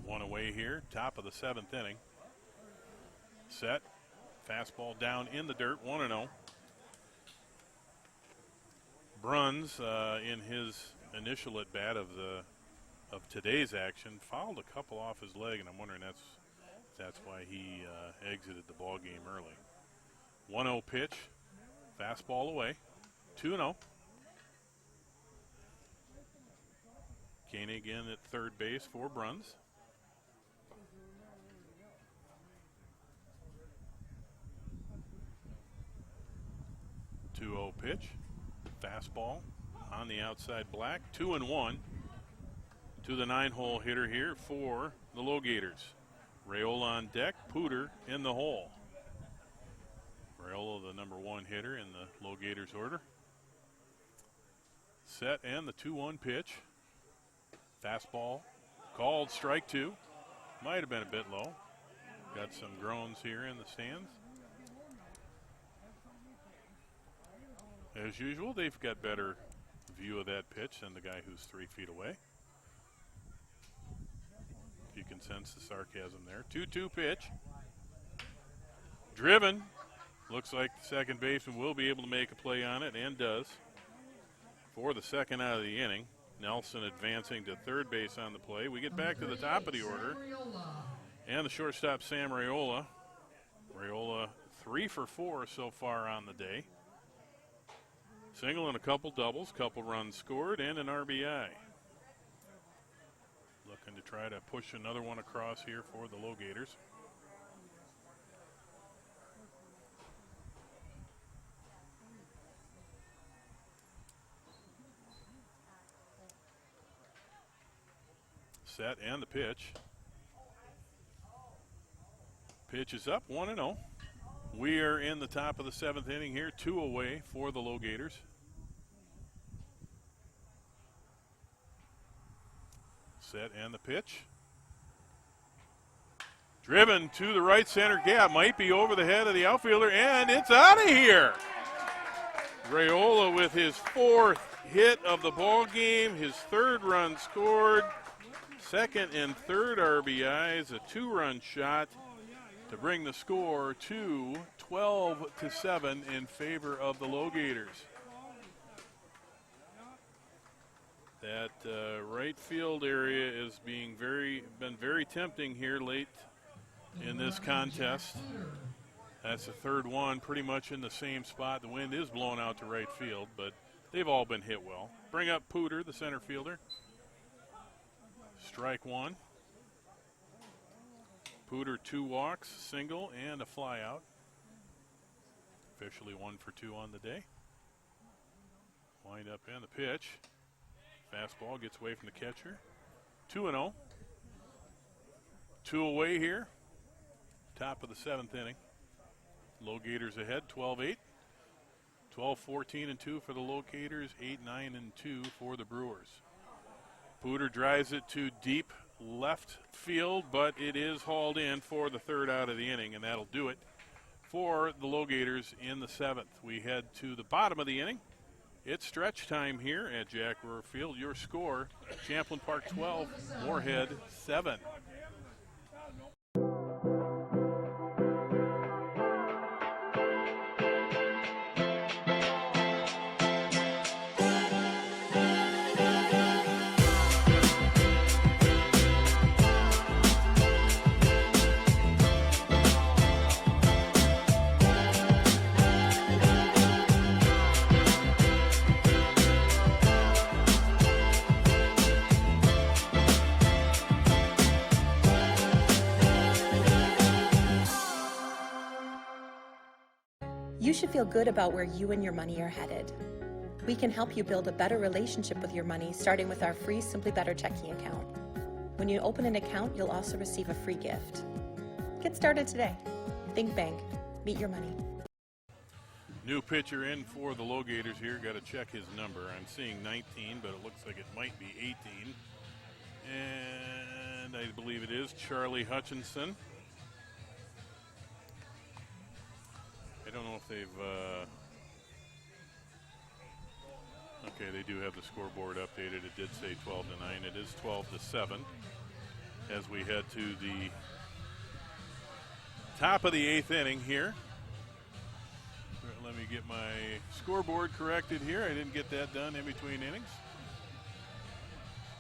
One away here, top of the 7th inning. Set, fastball down in the dirt, 1-0. Bruns, in his initial at bat of today's action, fouled a couple off his leg, and I'm wondering that's why he exited the ball game early. 1-0 pitch, fastball away, 2-0. Koenig in at third base for Bruns. Two-0 pitch, fastball on the outside black, 2-1 to the 9-hole hitter here for the LoGators. Rayola on deck, Pooter in the hole. Rayola, the number 1 hitter in the LoGators order. Set and the 2-1 pitch. Fastball called, strike 2. Might have been a bit low. Got some groans here in the stands. As usual, they've got better view of that pitch than the guy who's 3 feet away. If you can sense the sarcasm there. 2-2 pitch. Driven. Looks like the second baseman will be able to make a play on it, and does. For the second out of the inning. Nelson advancing to third base on the play. We get back to the top of the order. And the shortstop, Sam Rayola. Rayola 3 for 4 so far on the day. Single and a couple doubles, couple runs scored, and an RBI. Looking to try to push another one across here for the LoGators. Set and the pitch. Pitch is up, 1-0. We are in the top of the 7th inning here, 2 away for the LoGators. Set and the pitch. Driven to the right center gap, might be over the head of the outfielder, and it's out of here. Rayola with his 4th hit of the ball game, his 3rd run scored. Second and third RBIs, a 2-run shot to bring the score to 12-7 in favor of the LoGators. That right field area is been very tempting here late in this contest. That's the 3rd one, pretty much in the same spot. The wind is blowing out to right field, but they've all been hit well. Bring up Pooter, the center fielder. Strike 1. Pooter 2 walks, single, and a fly out. Officially 1 for 2 on the day. Wind up and the pitch. Fastball gets away from the catcher. 2-0. 2 away here. Top of the 7th inning. LoGators ahead, 12-8. 12-14-2 for the LoGators, 8-9-2 for the Brewers. Pooter drives it to deep left field, but it is hauled in for the 3rd out of the inning, and that'll do it for the LoGators in the 7th. We head to the bottom of the inning. It's stretch time here at Jack Brewer Field. Your score, Champlin Park 12, Moorhead 7. You should feel good about where you and your money are headed. We can help you build a better relationship with your money, starting with our free Simply Better checking account. When you open an account, you'll also receive a free gift. Get started today. Think Bank. Meet your money. New pitcher in for the LoGators here. Got to check his number. I'm seeing 19, but it looks like it might be 18. And I believe it is Charlie Hutchinson. I don't know if they've... Okay, they do have the scoreboard updated. It did say 12-9. It is 12-7 as we head to the top of the 8th inning here. Let me get my scoreboard corrected here. I didn't get that done in between innings.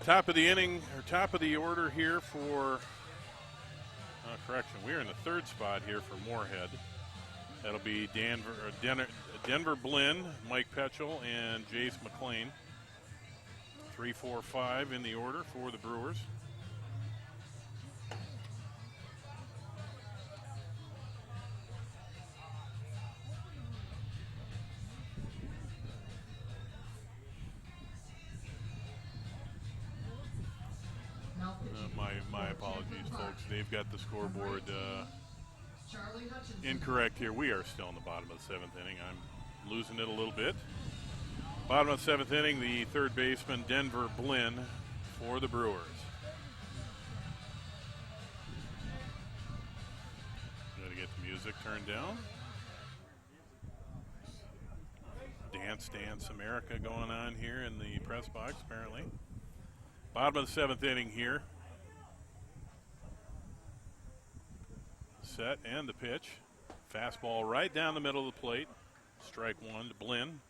Top of the inning, or top of the order here for, correction, we're in the 3rd spot here for Moorhead. That'll be Denver Blinn, Mike Petchel, and Jace McLean. 3, 4, 5 in the order for the Brewers. My apologies, folks. They've got the scoreboard incorrect here. We are still in the bottom of the 7th inning. I'm losing it a little bit. Bottom of the 7th inning, the 3rd baseman, Denver Blinn, for the Brewers. Got to get the music turned down. Dance Dance America going on here in the press box, apparently. Bottom of the 7th inning here. Set and the pitch. Fastball right down the middle of the plate. Strike 1 to Blinn.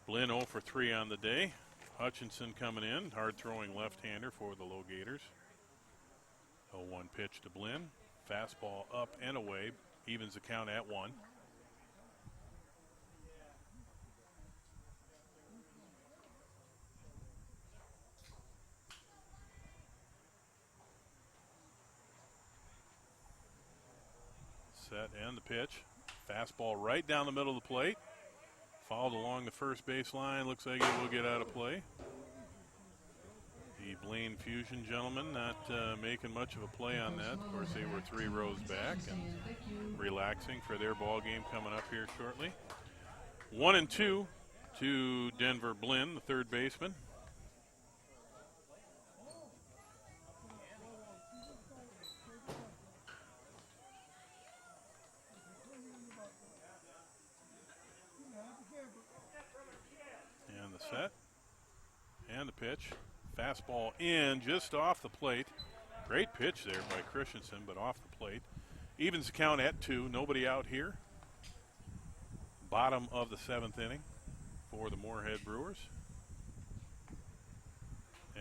Blinn 0 for 3 on the day. Hutchinson coming in. Hard throwing left-hander for the LoGators. 0-1 pitch to Blinn. Fastball up and away. Evens the count at 1. Set and the pitch. Fastball right down the middle of the plate. Fouled along the first base line. Looks like it will get out of play. The Blaine Fusion gentlemen not making much of a play on that. Of course, they were 3 rows back and relaxing for their ball game coming up here shortly. 1-2 to Denver Blinn, the 3rd baseman. Set and the pitch. Fastball in just off the plate. Great pitch there by Christensen, but off the plate. Evens the count at 2. Nobody out here. Bottom of the 7th inning for the Moorhead Brewers.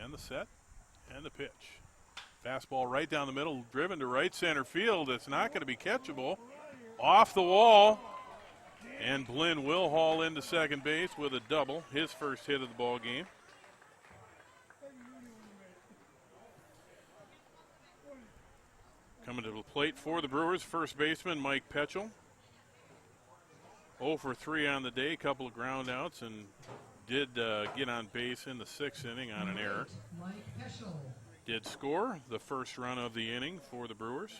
And the set and the pitch. Fastball right down the middle, driven to right center field. It's not going to be catchable. Off the wall. And Blinn will haul into second base with a double, his first hit of the ball game. Coming to the plate for the Brewers, first baseman Mike Petchel. 0 for 3 on the day, couple of ground outs, and did get on base in the 6th inning on an error. Did score the first run of the inning for the Brewers.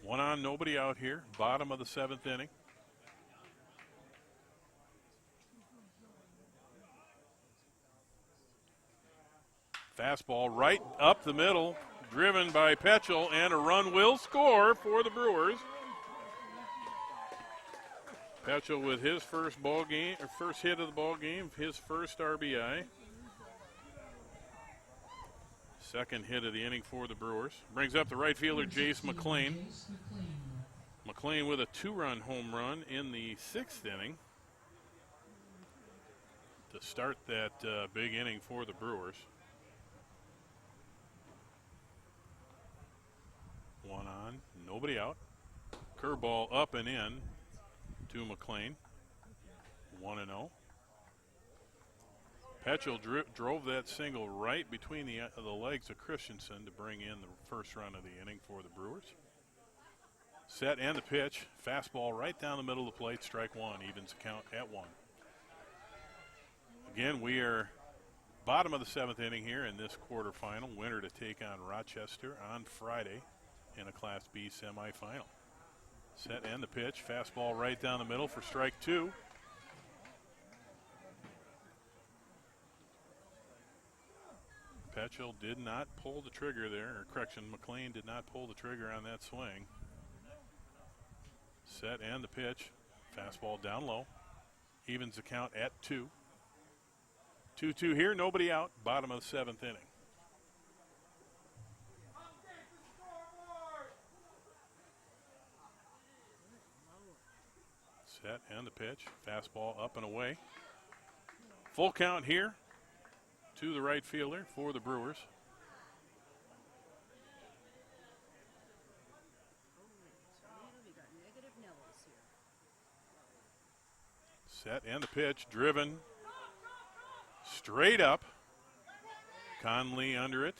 1 on, nobody out here. Bottom of the 7th inning. Fastball right up the middle, driven by Petchel, and a run will score for the Brewers. Petchel with his first hit of the ball game, his first RBI. Second hit of the inning for the Brewers. Brings up the right fielder, Jace McLean. McLean with a 2-run home run in the 6th inning to start that big inning for the Brewers. 1 on, nobody out. Curveball up and in to McLean. 1-0. Petchel drove that single right between the legs of Christensen to bring in the first run of the inning for the Brewers. Set and the pitch. Fastball right down the middle of the plate. Strike 1. Evens the count at 1. Again, we are Bottom of the 7th inning here in this quarterfinal. Winner to take on Rochester on Friday in a Class B semifinal. Set and the pitch. Fastball right down the middle for strike 2. Petchel did not pull the trigger there, or correction, McLean did not pull the trigger on that swing. Set and the pitch. Fastball down low. Evens the count at 2. 2-2 here, nobody out. Bottom of the 7th inning. Set and the pitch. Fastball up and away. Full count here to the right fielder for the Brewers. Set and the pitch, driven straight up. Conley under it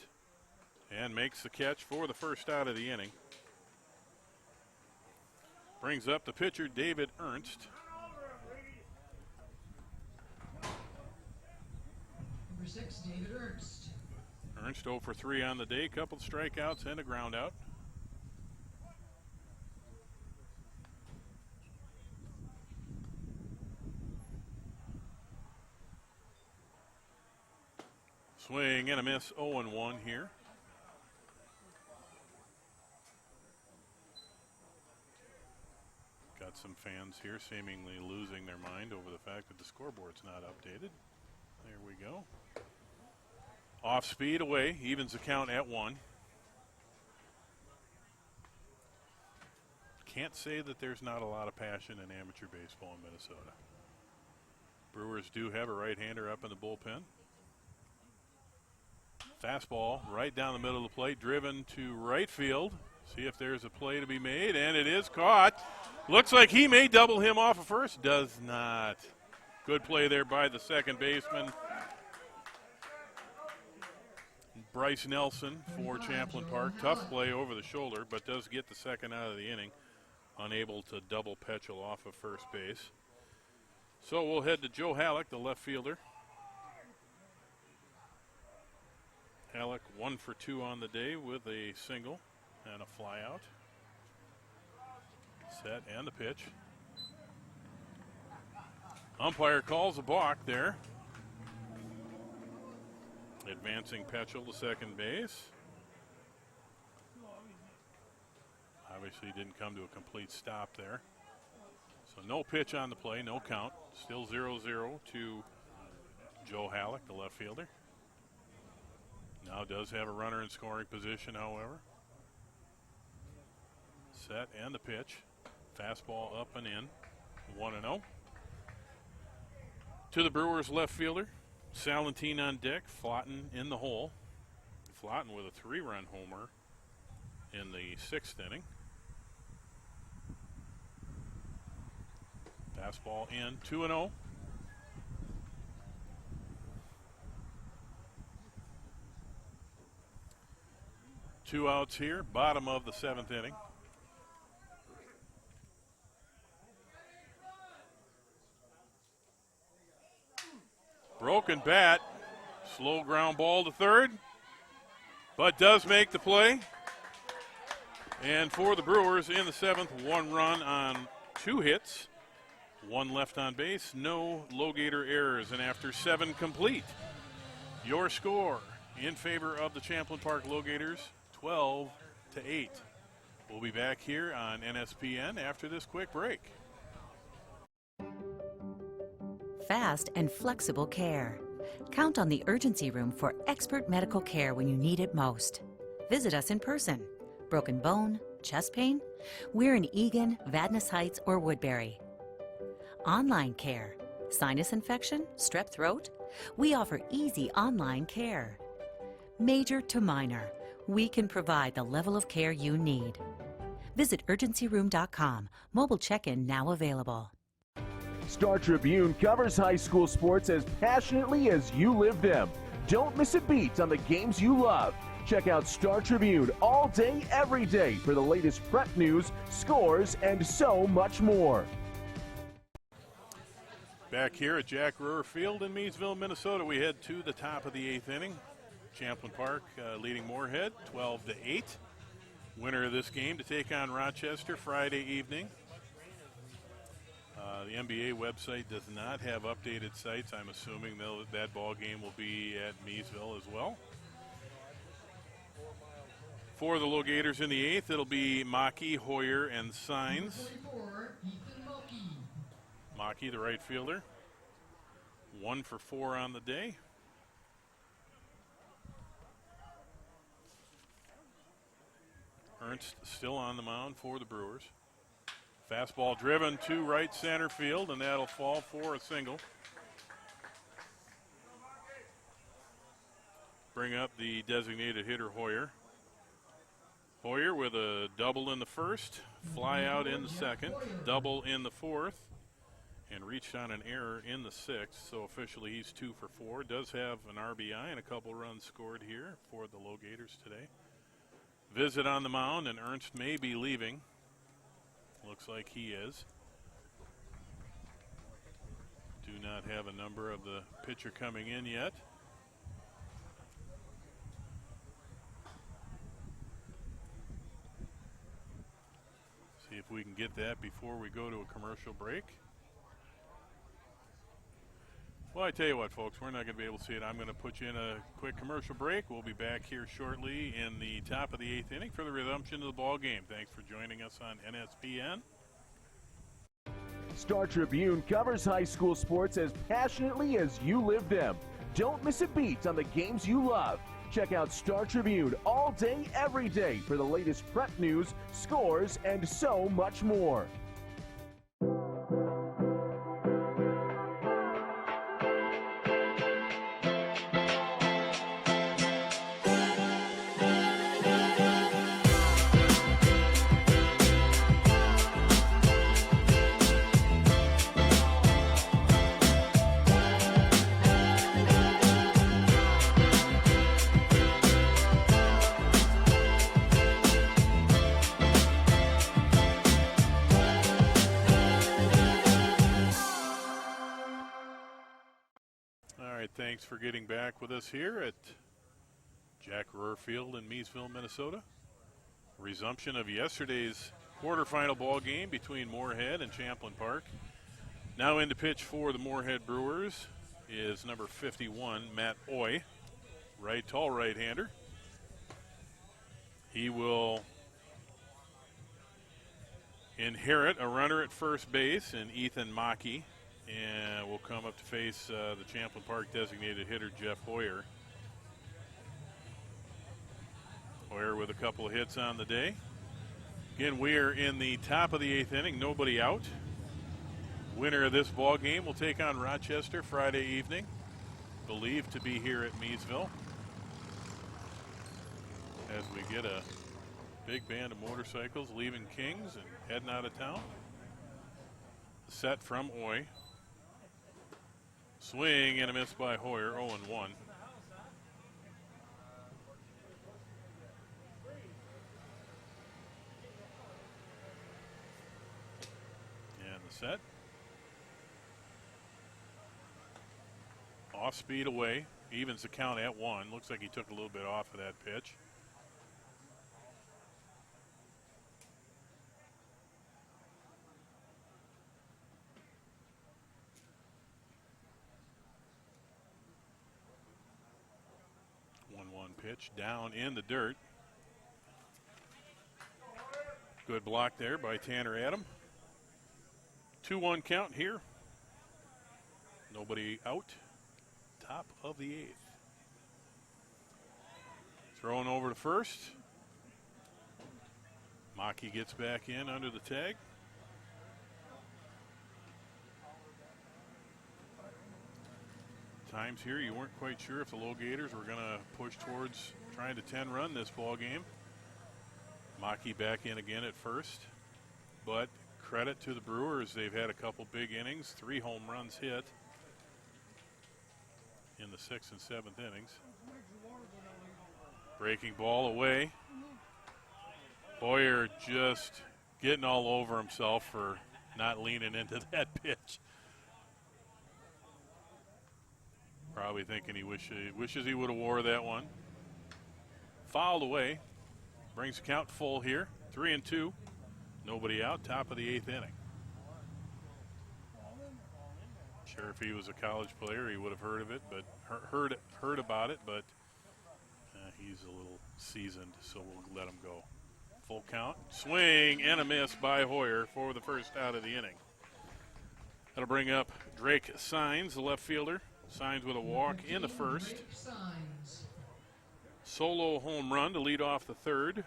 and makes the catch for the first out of the inning. Brings up the pitcher, David Ernst. Number 6, David Ernst. Ernst 0 for 3 on the day, couple of strikeouts and a ground out. Swing and a miss, 0-1 here. Got some fans here seemingly losing their mind over the fact that the scoreboard's not updated. There we go. Off speed away, evens the count at 1. Can't say that there's not a lot of passion in amateur baseball in Minnesota. Brewers do have a right-hander up in the bullpen. Fastball right down the middle of the plate, driven to right field. See if there's a play to be made, and it is caught. Looks like he may double him off of first. Does not. Good play there by the second baseman. Bryce Nelson for Champlin Park. Tough play over the shoulder, but does get the second out of the inning. Unable to double Petchel off of first base. So we'll head to Joe Halleck, the left fielder. Halleck 1 for 2 on the day with a single and a fly out. Set and the pitch. Umpire calls a balk there. Advancing Petchel to second base. Obviously didn't come to a complete stop there. So no pitch on the play, no count. Still 0-0 to Joe Halleck, the left fielder. Now does have a runner in scoring position, however. Set and the pitch. Fastball up and in. 1-0. To the Brewers left fielder. Salentine on deck. Flotten in the hole. Flotten with a 3-run homer in the 6th inning. Fastball in. 2-0. Two outs here, bottom of the 7th inning. Broken bat, slow ground ball to third, but does make the play. And for the Brewers in the 7th, 1 run on 2 hits, 1 left on base, no LoGator errors, and after 7 complete, your score in favor of the Champlin Park LoGators, 12-8. We'll be back here on NSPN after this quick break. Fast and flexible care. Count on the urgency room for expert medical care when you need it most. Visit us in person. Broken bone, chest pain? We're in Eagan, Vadnais Heights, or Woodbury. Online care. Sinus infection? Strep throat? We offer easy online care. Major to minor. We can provide the level of care you need. Visit urgencyroom.com. Mobile check-in now available. Star Tribune covers high school sports as passionately as you live them. Don't miss a beat on the games you love. Check out Star Tribune all day, every day for the latest prep news, scores, and so much more. Back here at Jack Brewer Field in Meadville, Minnesota, we head to the top of the 8th inning. Champlin Park leading Moorhead 12-8. Winner of this game to take on Rochester Friday evening. The MBA website does not have updated sites. I'm assuming that ball game will be at Meadville as well. For the LoGators in the 8th, it'll be Maki, Hoyer, and Signs. Maki, the right fielder, 1 for 4 on the day. Ernst still on the mound for the Brewers. Fastball driven to right center field, and that'll fall for a single. Bring up the designated hitter, Hoyer. Hoyer with a double in the first, fly out in the second, double in the fourth, and reached on an error in the sixth. So officially he's 2 for 4. Does have an RBI and a couple runs scored here for the LoGators today. Visit on the mound, and Ernst may be leaving. Looks like he is. Do not have a number of the pitcher coming in yet. See if we can get that before we go to a commercial break. Well, I tell you what, folks, we're not going to be able to see it. I'm going to put you in a quick commercial break. We'll be back here shortly in the top of the 8th inning for the resumption of the ball game. Thanks for joining us on NSPN. Star Tribune covers high school sports as passionately as you live them. Don't miss a beat on the games you love. Check out Star Tribune all day, every day for the latest prep news, scores, and so much more. Thanks for getting back with us here at Jack Brewer Field in Meadville, Minnesota. Resumption of yesterday's quarterfinal ball game between Moorhead and Champlin Park. Now in to pitch for the Moorhead Brewers is number 51, Matt Oy, tall right-hander. He will inherit a runner at first base in Ethan Maki, and will come up to face the Champlin Park designated hitter, Jeff Hoyer. Hoyer with a couple of hits on the day. Again, we are in the top of the 8th inning, nobody out. Winner of this ball game will take on Rochester Friday evening, believed to be here at Meadville, as we get a big band of motorcycles leaving Kings and heading out of town. Set from Oy. Swing and a miss by Hoyer, 0-1. And the set. Off speed away, evens the count at 1. Looks like he took a little bit off of that pitch. Pitch down in the dirt. Good block there by Tanner Adam. 2-1 count here. Nobody out. Top of the 8th. Throwing over to first. Maki gets back in under the tag. Times here you weren't quite sure if the LoGators were going to push towards trying to 10-run this ball game. Maki back in again at first, but credit to the Brewers, they've had a couple big innings, 3 home runs hit in the 6th and 7th innings. Breaking ball away. Hoyer just getting all over himself for not leaning into that pitch. Probably thinking he wishes he would have wore that one. Fouled away. Brings the count full here. 3-2. Nobody out. Top of the 8th inning. Sure, if he was a college player, he would have heard of it, but heard about it. But he's a little seasoned, so we'll let him go. Full count. Swing and a miss by Hoyer for the first out of the inning. That'll bring up Drake Signs, the left fielder. Signs with a walk in the first. Solo home run to lead off the third.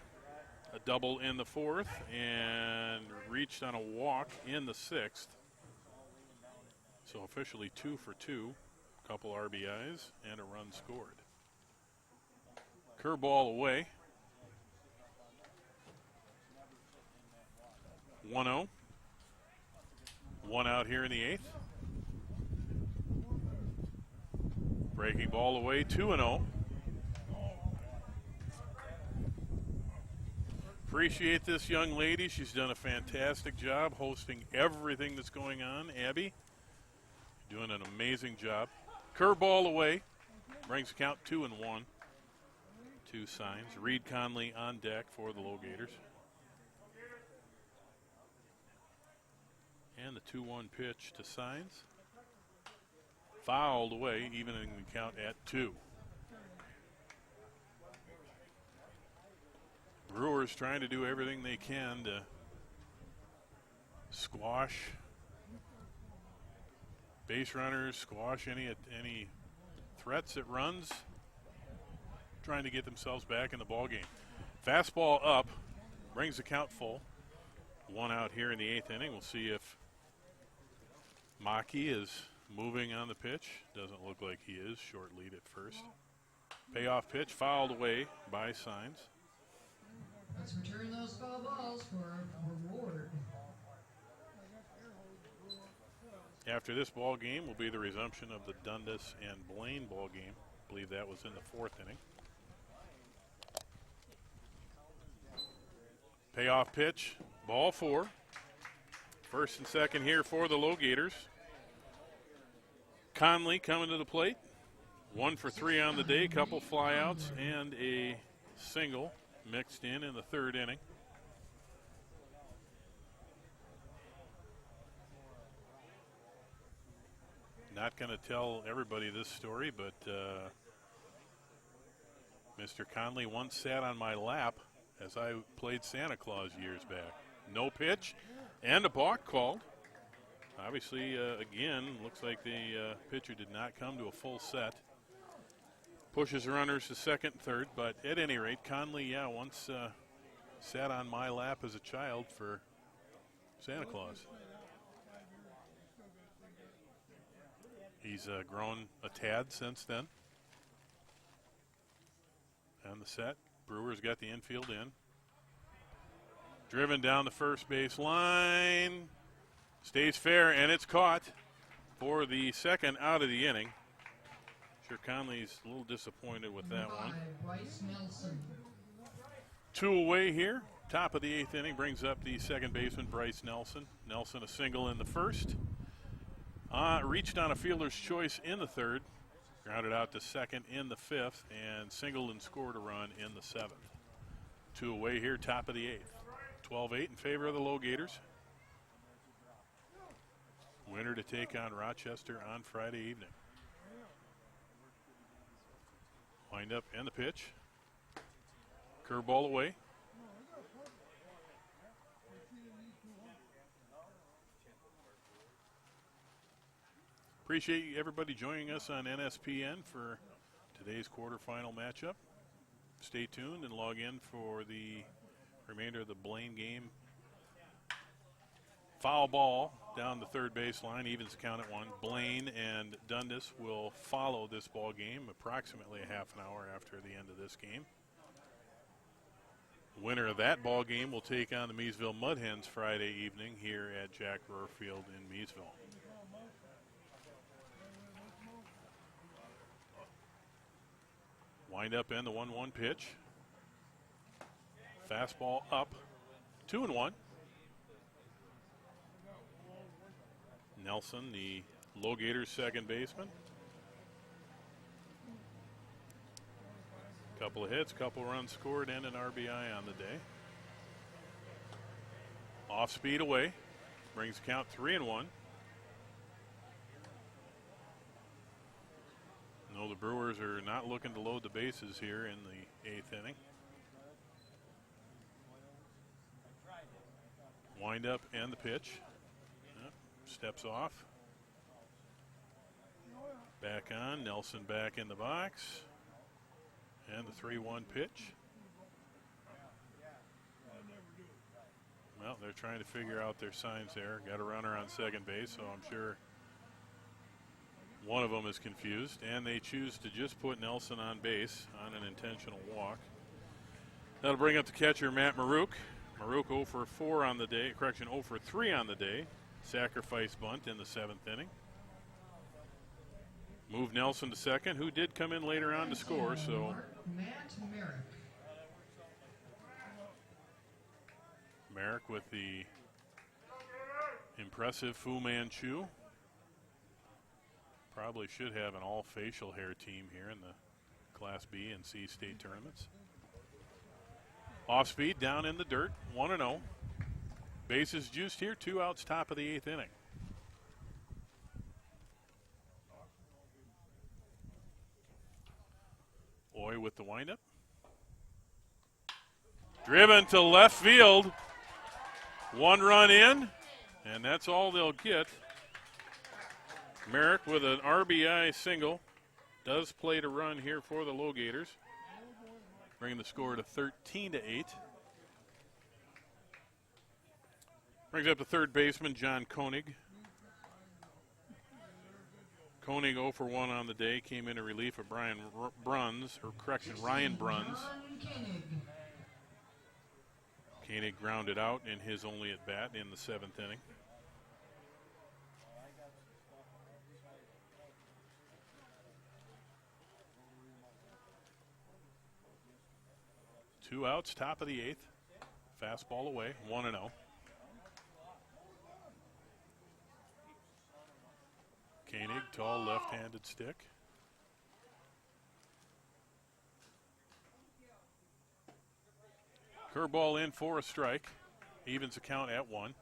A double in the fourth, and reached on a walk in the sixth. So officially 2 for 2. Couple RBIs and a run scored. Curveball away. 1-0. One out here in the 8th. Breaking ball away, 2-0. Appreciate this young lady. She's done a fantastic job hosting everything that's going on. Abby, doing an amazing job. Curveball away. Brings the count 2-1. 2 Signs. Reed Conley on deck for the LoGators. And the 2-1 pitch to Signs. Fouled away, evening the count at 2. Brewers trying to do everything they can to squash base runners, squash any threats at runs, trying to get themselves back in the ball game. Fastball up, brings the count full. One out here in the 8th inning. We'll see if Maki is moving on the pitch. Doesn't look like he is. Short lead at first. Payoff pitch fouled away by Signs. Let's return those foul balls for a reward. After this ball game will be the resumption of the Dundas and Blaine ball game. I believe that was in the 4th inning. Payoff pitch, ball 4. First and second here for the LoGators. Conley coming to the plate. 1 for 3 on the day, couple flyouts and a single mixed in the 3rd inning. Not going to tell everybody this story, but Mr. Conley once sat on my lap as I played Santa Claus years back. No pitch and a balk called. Obviously, again, looks like the pitcher did not come to a full set. Pushes runners to second, third, but at any rate, Conley, once sat on my lap as a child for Santa Claus. He's grown a tad since then. And the set, Brewers got the infield in. Driven down the first base line. Stays fair, and it's caught for the second out of the inning. Sure, Conley's a little disappointed with that one. Bryce Nelson. 2 away here. Top of the 8th inning brings up the second baseman, Bryce Nelson. Nelson a single in the first. Reached on a fielder's choice in the 3rd. Grounded out to second in the 5th, and singled and scored a run in the 7th. 2 away here, top of the 8th. 12-8 in favor of the LoGators. Winner to take on Rochester on Friday evening. Wind up and the pitch. Curveball away. Appreciate everybody joining us on NSPN for today's quarterfinal matchup. Stay tuned and log in for the remainder of the Blaine game. Foul ball down the third baseline, evens the count at 1. Blaine and Dundas will follow this ball game approximately a half an hour after the end of this game. Winner of that ball game will take on the Miesville Mud Hens Friday evening here at Jack Brewer Field in Miesville. Wind up and the 1-1 pitch. Fastball up, 2-1. Nelson, the LoGators second baseman. Couple of hits, couple runs scored, and an RBI on the day. Off speed away. Brings the count 3-1. No, the Brewers are not looking to load the bases here in the 8th inning. Wind up and the pitch. Yep, steps off. Back on. Nelson back in the box. And the 3-1 pitch. Well, they're trying to figure out their signs there. Got a runner on second base, so I'm sure one of them is confused. And they choose to just put Nelson on base on an intentional walk. That'll bring up the catcher, Matt Maruk. Maruk 0 for 4 on the day. Correction, 0 for 3 on the day. Sacrifice bunt in the 7th inning. Move Nelson to second, who did come in later on to score. So Matt Merrick. Merrick with the impressive Fu Manchu. Probably should have an all facial hair team here in the Class B and C state tournaments. Off speed, down in the dirt, 1-0. Bases juiced here, 2 outs, top of the 8th inning. Oy with the windup. Driven to left field. 1 run in, and that's all they'll get. Merrick with an RBI single. Does play to run here for the LoGators. Bringing the score to 13-8. Brings up the third baseman, John Koenig. Koenig 0 for 1 on the day. Came in relief of Ryan Bruns. Koenig grounded out in his only at bat in the 7th inning. Two outs, top of the 8th. Fastball away, 1-0. Koenig, tall left-handed stick. Curveball in for a strike. Evens the count at 1.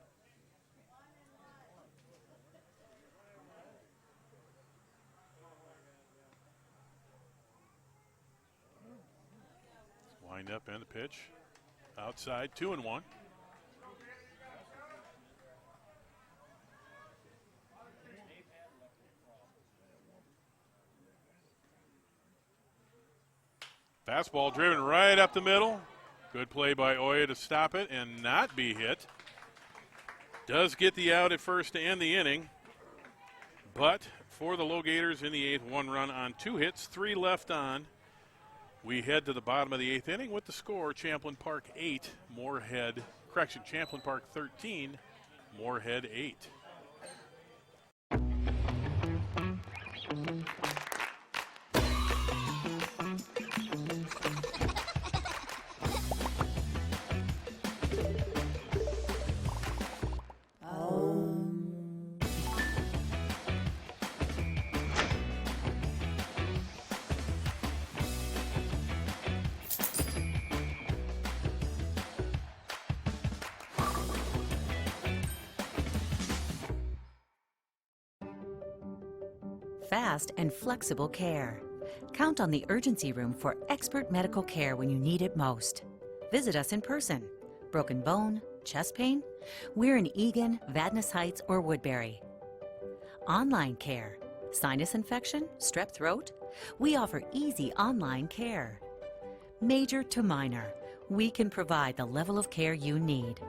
Wind up and the pitch. Outside, 2-1. Fastball driven right up the middle. Good play by Oya to stop it and not be hit. Does get the out at first to end the inning. But for the LoGators in the 8th, 1 run on 2 hits, 3 left on. We head to the bottom of the 8th inning with the score, Champlin Park 8, Champlin Park 13, Moorhead 8. Fast and flexible care. Count on the urgency room for expert medical care when you need it most. Visit us in person. Broken bone, chest pain? We're in Eagan, Vadnais Heights, or Woodbury. Online care. Sinus infection? Strep throat? We offer easy online care. Major to minor, we can provide the level of care you need.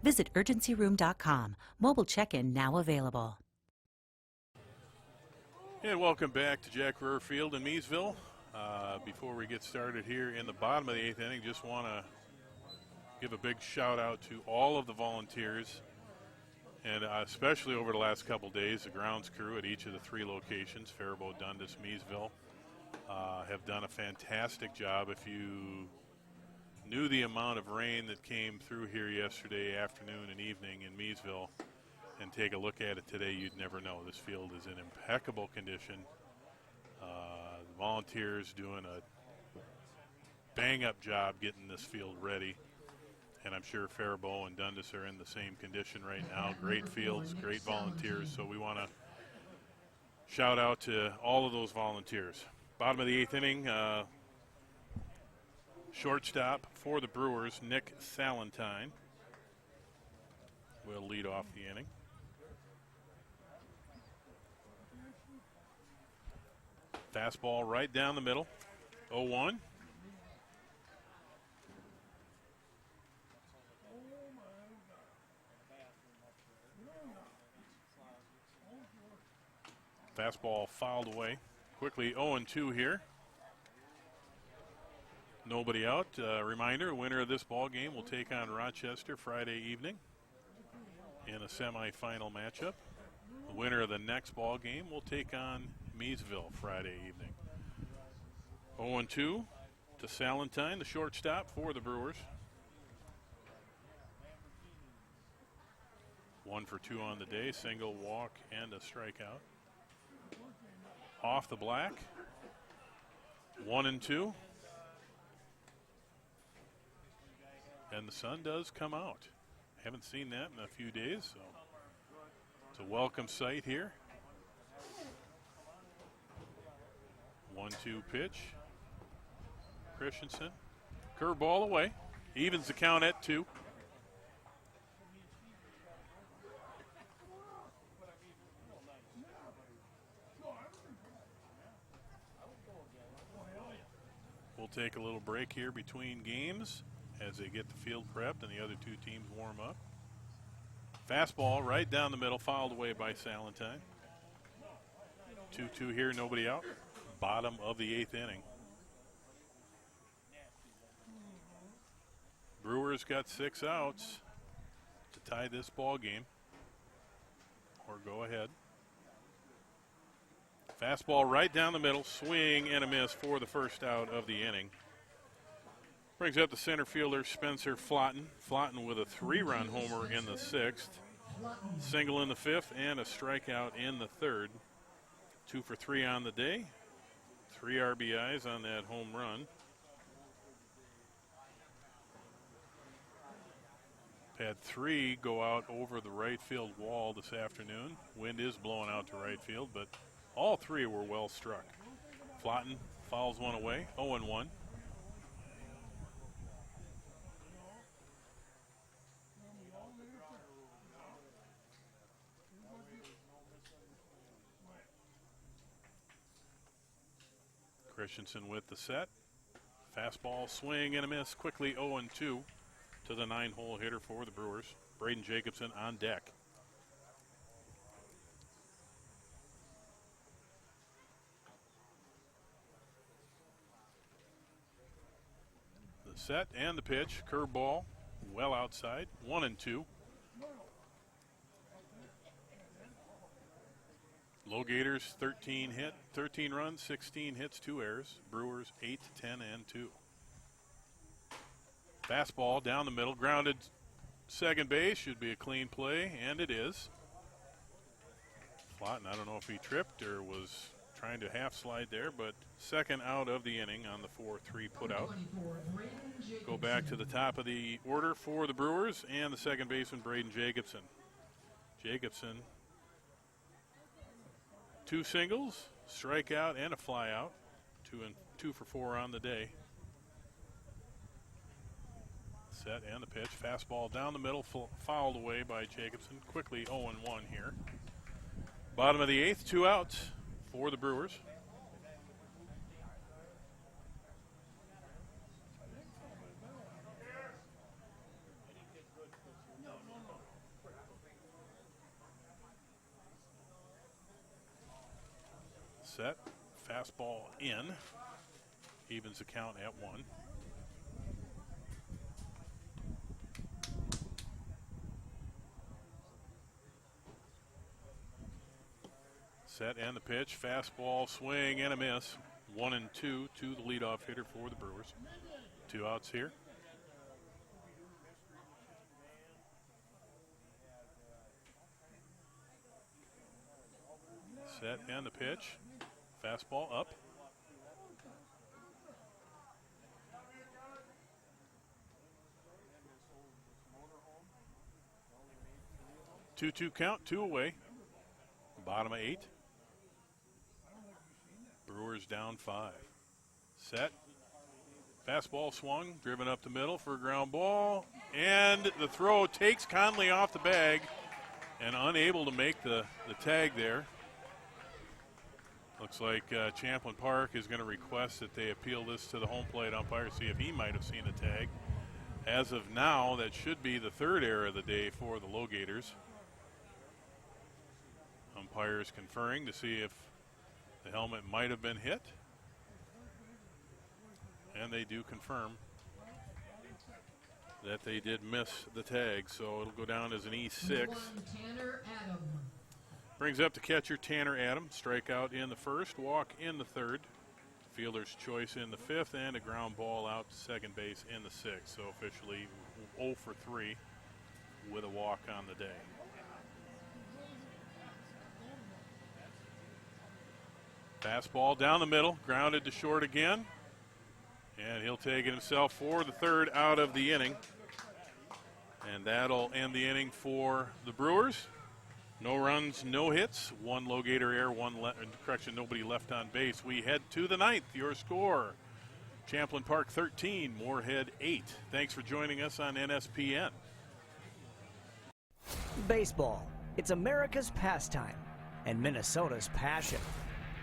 Visit urgencyroom.com. Mobile check-in now available. And welcome back to Jack Brewer Field in Miesville. Before we get started here in the bottom of the 8th inning, just want to give a big shout out to all of the volunteers, and especially over the last couple days, the grounds crew at each of the 3 locations, Faribault, Dundas, Miesville, have done a fantastic job. If you knew the amount of rain that came through here yesterday afternoon and evening in Miesville, and take a look at it today, you'd never know. This field is in impeccable condition. The volunteers doing a bang-up job getting this field ready. And I'm sure Faribault and Dundas are in the same condition right now. Great fields, great volunteers. So we want to shout out to all of those volunteers. Bottom of the 8th inning, shortstop for the Brewers, Nick Salentine, will lead off the inning. Fastball right down the middle, 0-1. Fastball fouled away. Quickly 0-2 here. Nobody out. Reminder, winner of this ball game will take on Rochester Friday evening in a semifinal matchup. The winner of the next ball game will take on Maysville Friday evening. 0-2 to Salentine, the shortstop for the Brewers. 1 for 2 on the day, single, walk, and a strikeout. Off the black, 1-2. And the sun does come out. Haven't seen that in a few days, so it's a welcome sight here. 1-2 pitch. Christensen. Curveball away. Evens the count at 2. We'll take a little break here between games as they get the field prepped and the other two teams warm up. Fastball right down the middle, fouled away by Salentine. 2-2 here, nobody out. Bottom of the 8th inning. Brewers got 6 outs to tie this ball game or go ahead. Fastball right down the middle, swing and a miss for the first out of the inning. Brings up the center fielder, Spencer Flotten. Flotten with a 3-run homer in the 6th. Single in the 5th and a strikeout in the 3rd. 2 for 3 on the day. 3 RBIs on that home run. Had 3 go out over the right field wall this afternoon. Wind is blowing out to right field, but all 3 were well struck. Flotten fouls one away, 0-1. Christensen with the set. Fastball, swing and a miss. Quickly 0-2 to the 9-hole hitter for the Brewers. Braden Jacobson on deck. The set and the pitch. Curveball well outside. 1-2. LoGators 13 runs, 16 hits, 2 errors. Brewers 8, 10, and 2. Fastball down the middle, grounded second base, should be a clean play, and it is. Flotten, I don't know if he tripped or was trying to half slide there, but second out of the inning on the 4-3 put out. Go back to the top of the order for the Brewers and the second baseman, Braden Jacobson. Jacobson, 2 singles, strikeout, and a flyout. 2 for 4 on the day. Set and the pitch. Fastball down the middle, fouled away by Jacobson. Quickly 0-1 here. Bottom of the 8th, 2 outs for the Brewers. Set, fastball in, evens the count at 1. Set and the pitch, fastball, swing and a miss. 1-2 to the leadoff hitter for the Brewers. 2 outs here. Set and the pitch. Fastball up. 2-2 count, 2 away. Bottom of 8. Brewers down 5. Set. Fastball swung, driven up the middle for a ground ball. And the throw takes Conley off the bag and unable to make the tag there. Looks like Champlin Park is going to request that they appeal this to the home plate umpire, see if he might have seen a tag. As of now, that should be the third error of the day for the LoGators. Umpires conferring to see if the helmet might have been hit. And they do confirm that they did miss the tag, so it'll go down as an E6. Tanner Adam. Brings up the catcher Tanner Adams. Strikeout in the first, walk in the third. Fielder's choice in the fifth, and a ground ball out to second base in the sixth. So officially 0 for 3 with a walk on the day. Fastball down the middle, grounded to short again. And he'll take it himself for the third out of the inning. And that'll end the inning for the Brewers. No runs, no hits. 1 LoGator error, nobody left on base. We head to the ninth. Your score, Champlin Park 13, Moorhead 8. Thanks for joining us on NSPN. Baseball. It's America's pastime and Minnesota's passion.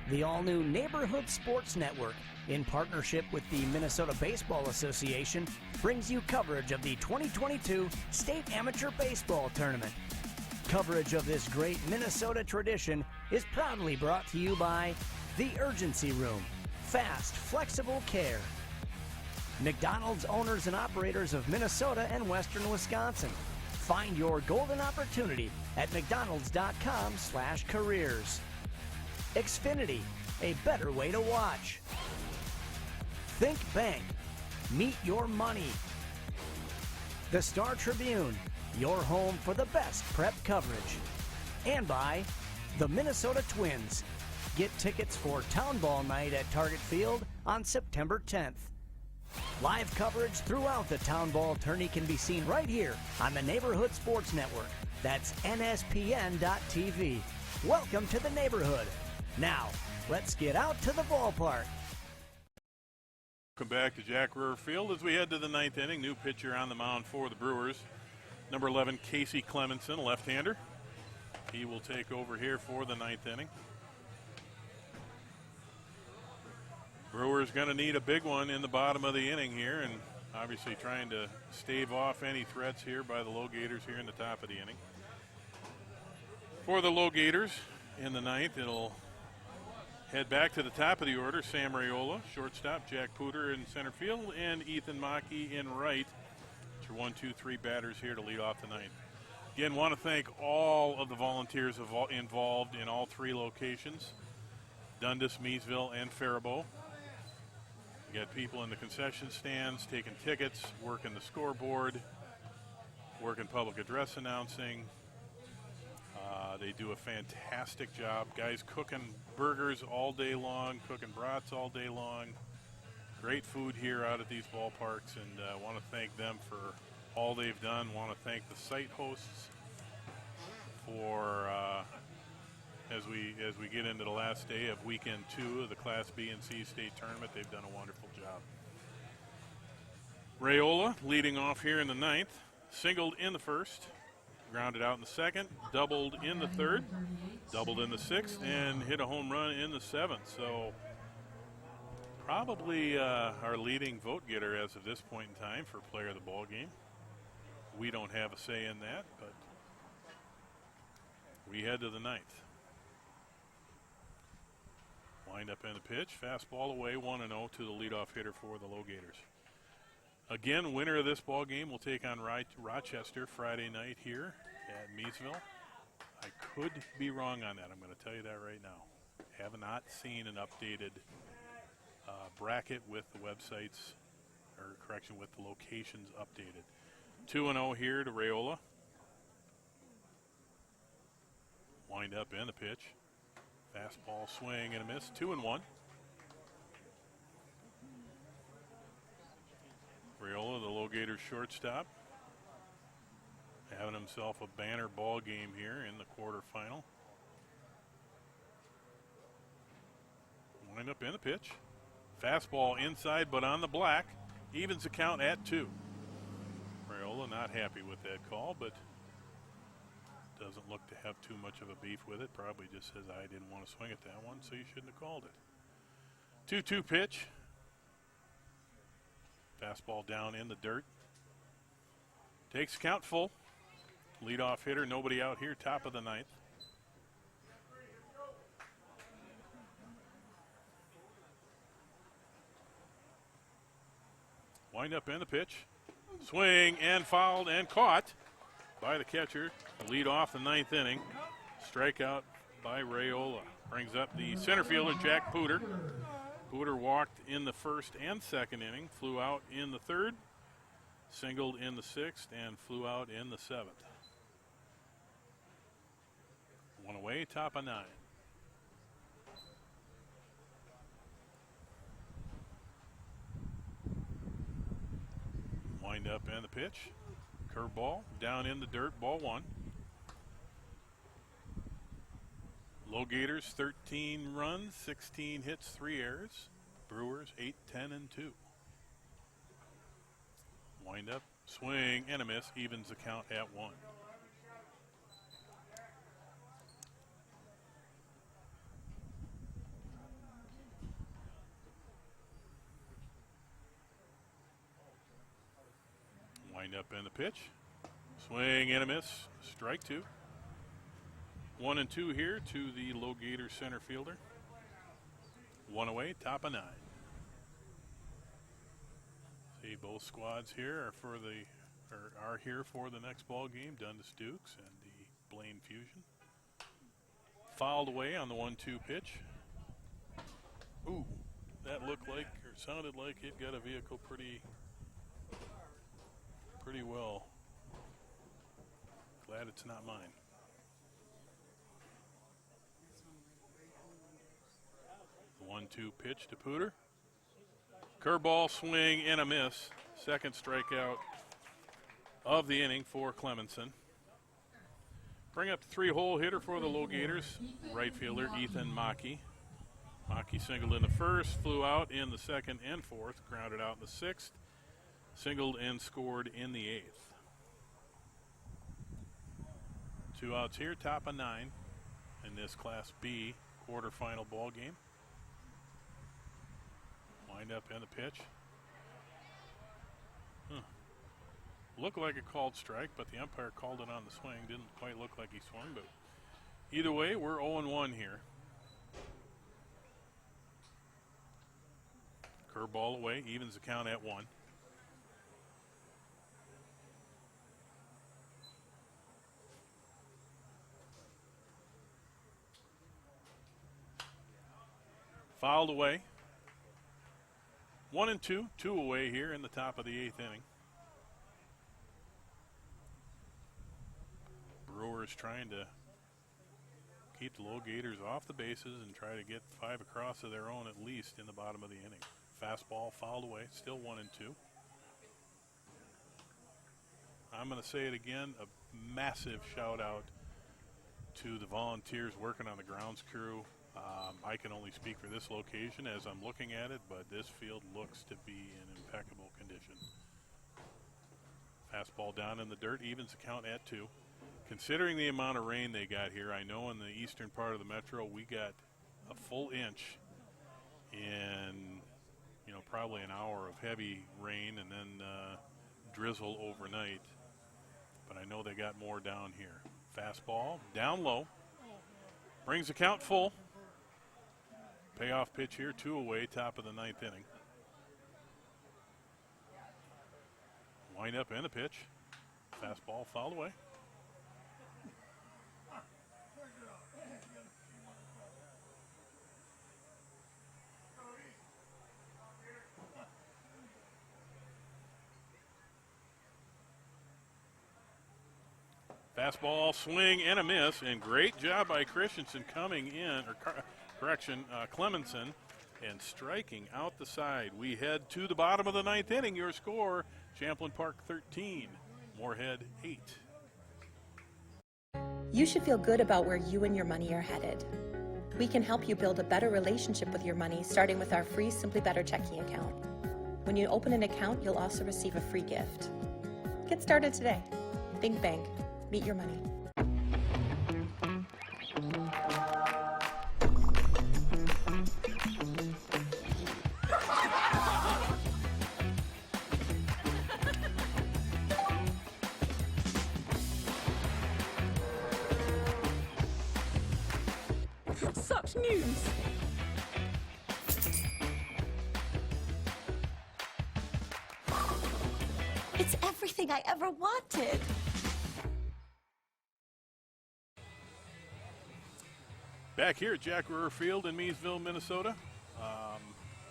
The all-new Neighborhood Sports Network, in partnership with the Minnesota Baseball Association, brings you coverage of the 2022 State Amateur Baseball Tournament. Coverage of this great Minnesota tradition is proudly brought to you by The Urgency Room, fast, flexible care. McDonald's, owners and operators of Minnesota and Western Wisconsin. Find your golden opportunity at mcdonalds.com/careers. Xfinity, a better way to watch. Think Bank, meet your money. The Star Tribune, your home for the best prep coverage. And by the Minnesota Twins. Get tickets for Town Ball Night at Target Field on September 10th. Live coverage throughout the Town Ball tourney can be seen right here on the Neighborhood Sports Network. That's NSPN.TV. Welcome to the neighborhood. Now, let's get out to the ballpark. Welcome back to Jack Brewer Field as we head to the ninth inning. New pitcher on the mound for the Brewers. Number 11, Casey Clemenson, left-hander. He will take over here for the ninth inning. Brewers going to need a big one in the bottom of the inning here, and obviously trying to stave off any threats here by the LoGators here in the top of the inning. For the LoGators in the ninth, it'll head back to the top of the order. Sam Raiola, shortstop, Jack Pooter in center field, and Ethan Mackey in right. It's your 1, 2, 3 batters here to lead off the ninth. Again, want to thank all of the volunteers involved in all 3 locations, Dundas, Meesville, and Faribault. You got people in the concession stands taking tickets, working the scoreboard, working public address announcing. They do a fantastic job. Guys cooking burgers all day long, cooking brats all day long. Great food here out at these ballparks, and I want to thank them for all they've done. Want to thank the site hosts for as we get into the last day of weekend 2 of the Class B and C state tournament. They've done a wonderful job. Raiola leading off here in the ninth, singled in the first, grounded out in the second, doubled in the third, doubled in the sixth, and hit a home run in the seventh. So probably our leading vote getter as of this point in time for player of the ball game. We don't have a say in that, but we head to the ninth. Wind up in the pitch, fastball away, 1-0 to the leadoff hitter for the LoGators. Again, winner of this ball game will take on Rochester Friday night here at Meesville. I could be wrong on that. I'm going to tell you that right now. Have not seen an updated bracket with the websites, or correction, with the locations updated. 2-0 here to Raiola. Wind up in the pitch. Fastball swing and a miss. 2-1. Raiola, the LoGators shortstop, having himself a banner ball game here in the quarterfinal. Wind up in the pitch. Fastball inside, but on the black. Evens the count at 2. Raiola not happy with that call, but doesn't look to have too much of a beef with it. Probably just says, I didn't want to swing at that one, so you shouldn't have called it. 2-2 pitch. Fastball down in the dirt. Takes count full. Leadoff hitter, nobody out here, top of the 9th. Wind up in the pitch. Swing and fouled and caught by the catcher. Lead off the 9th inning. Strikeout by Raiola. Brings up the center fielder, Jack Pooter. Pooter walked in the 1st and 2nd inning, flew out in the 3rd, singled in the 6th, and flew out in the 7th. One away, top of 9. Wind up and the pitch. Curveball down in the dirt, ball 1. LoGators 13 runs, 16 hits, 3 errors. Brewers 8, 10, and 2. Wind up, swing, and a miss. Evens the count at 1. Wind up in the pitch. Swing and a miss. Strike 2. 1 and 2 here to the LoGators center fielder. 1 away, top of 9. See, both squads here are here for the next ball game. Dundas Dukes and the Blaine Fusion. Fouled away on the 1-2 pitch. Ooh, that looked like or sounded like it got a vehicle pretty well. Glad it's not mine. The 1-2 pitch to Pooter. Curveball, swing, and a miss. Second strikeout of the inning for Clemenson. Bring up the 3-hole hitter for the LoGators, right fielder Ethan Maki. Maki singled in the 1st, flew out in the 2nd and 4th, grounded out in the 6th, singled and scored in the 8th. 2 outs here, top of 9 in this Class B quarterfinal ball game. Wind up in the pitch. Looked like a called strike, but the umpire called it on the swing. Didn't quite look like he swung, but either way, we're 0-1 here. Curveball away, evens the count at 1. Fouled away. 1 and 2, 2 away here in the top of the 8th inning. Brewers trying to keep the LoGators off the bases and try to get 5 across of their own at least in the bottom of the inning. Fastball fouled away, still 1 and 2. I'm going to say it again, a massive shout out to the volunteers working on the grounds crew. I can only speak for this location as I'm looking at it, but this field looks to be in impeccable condition. Fastball down in the dirt, evens the count at 2. Considering the amount of rain they got here, I know in the eastern part of the metro we got a full inch in, probably an hour of heavy rain and then drizzle overnight. But I know they got more down here. Fastball down low, brings the count full. Payoff pitch here, 2 away, top of the 9th inning. Wind up and a pitch. Fastball fouled away. Fastball, swing, and a miss, and great job by Christensen coming in, Clemenson, and striking out the side. We head to the bottom of the 9th inning. Your score, Champlin Park 13, Moorhead 8. You should feel good about where you and your money are headed. We can help you build a better relationship with your money, starting with our free Simply Better checking account. When you open an account, you'll also receive a free gift. Get started today. Think bank. Meet your money. Such news! It's everything I ever wanted. Back here at Jack Brewer Field in Meesville, Minnesota.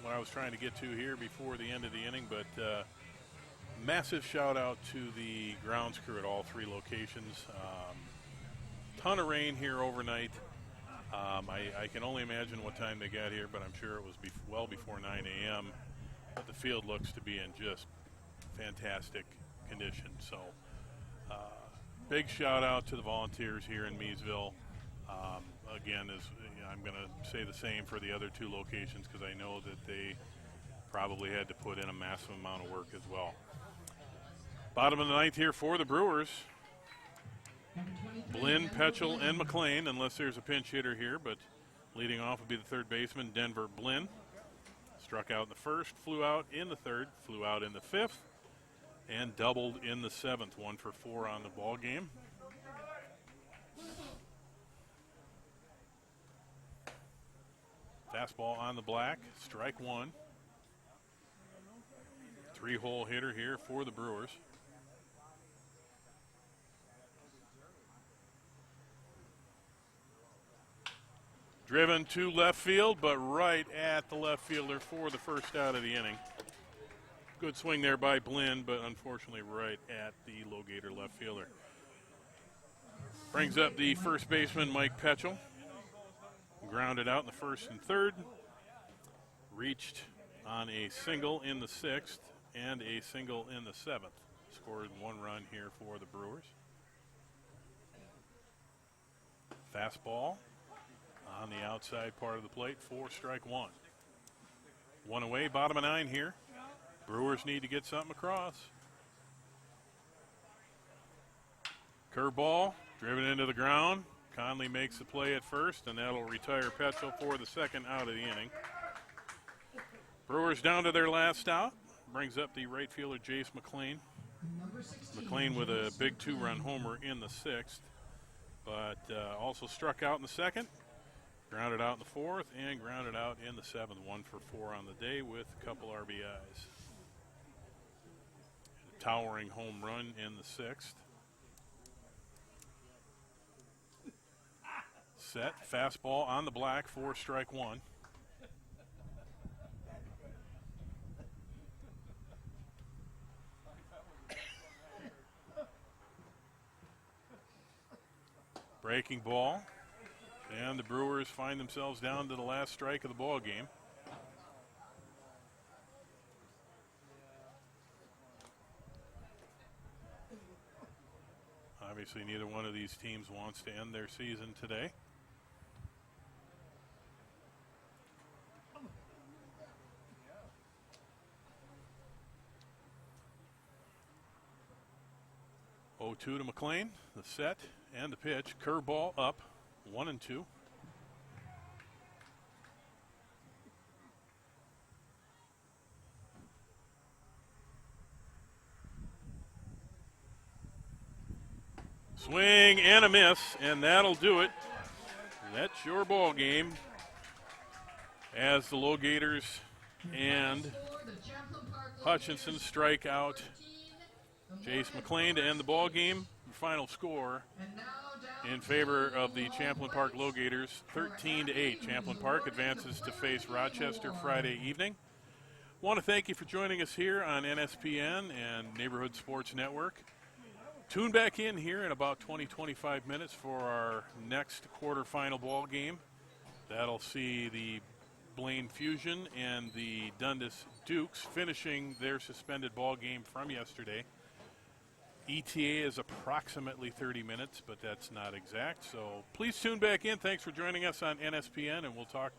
What I was trying to get to here before the end of the inning, but massive shout out to the grounds crew at all three locations. Ton of rain here overnight. I can only imagine what time they got here, but I'm sure it was well before 9 a.m. But the field looks to be in just fantastic condition. So big shout out to the volunteers here in Meesville. Again, I'm going to say the same for the other two locations because I know that they probably had to put in a massive amount of work as well. Bottom of the ninth here for the Brewers. Blinn, Petchel, and McLean, unless there's a pinch hitter here, but leading off would be the third baseman, Denver Blinn. Struck out in the first, flew out in the third, flew out in the fifth, and doubled in the seventh. 1 for 4 on the ball game. Fastball on the black, strike one. 3-hole hitter here for the Brewers. Driven to left field, but right at the left fielder for the first out of the inning. Good swing there by Blinn, but unfortunately right at the LoGator left fielder. Brings up the first baseman, Mike Petchel. Grounded out in the first and third. Reached on a single in the sixth and a single in the seventh. Scored 1 run here for the Brewers. Fastball on the outside part of the plate for strike one. 1 away, bottom of 9 here. Brewers need to get something across. Curveball driven into the ground. Conley makes the play at first, and that'll retire Petchel for the second out of the inning. Brewers down to their last out. Brings up the right fielder, Jace McLean. McLean with a big 2-run homer in the sixth, but also struck out in the second. Grounded out in the fourth and grounded out in the seventh. 1 for 4 on the day with a couple RBIs. A towering home run in the sixth. Set, fastball on the black for strike one. Breaking ball. And the Brewers find themselves down to the last strike of the ball game. Obviously, neither one of these teams wants to end their season today. Oh, 2 to McLean, the set and the pitch. Curveball up, 1-2. Swing and a miss, and that'll do it. That's your ball game as the LoGators and Hutchinson strike out Jace McLean to end the ball game. Final score in favor of the Champlin Park LoGators, 13-8. Champlin Park advances to face Rochester Friday evening. Want to thank you for joining us here on NSPN and Neighborhood Sports Network. Tune back in here in about 20-25 minutes for our next quarterfinal ball game. That'll see the Blaine Fusion and the Dundas Dukes finishing their suspended ball game from yesterday. ETA is approximately 30 minutes, but that's not exact. So please tune back in. Thanks for joining us on NSPN, and we'll talk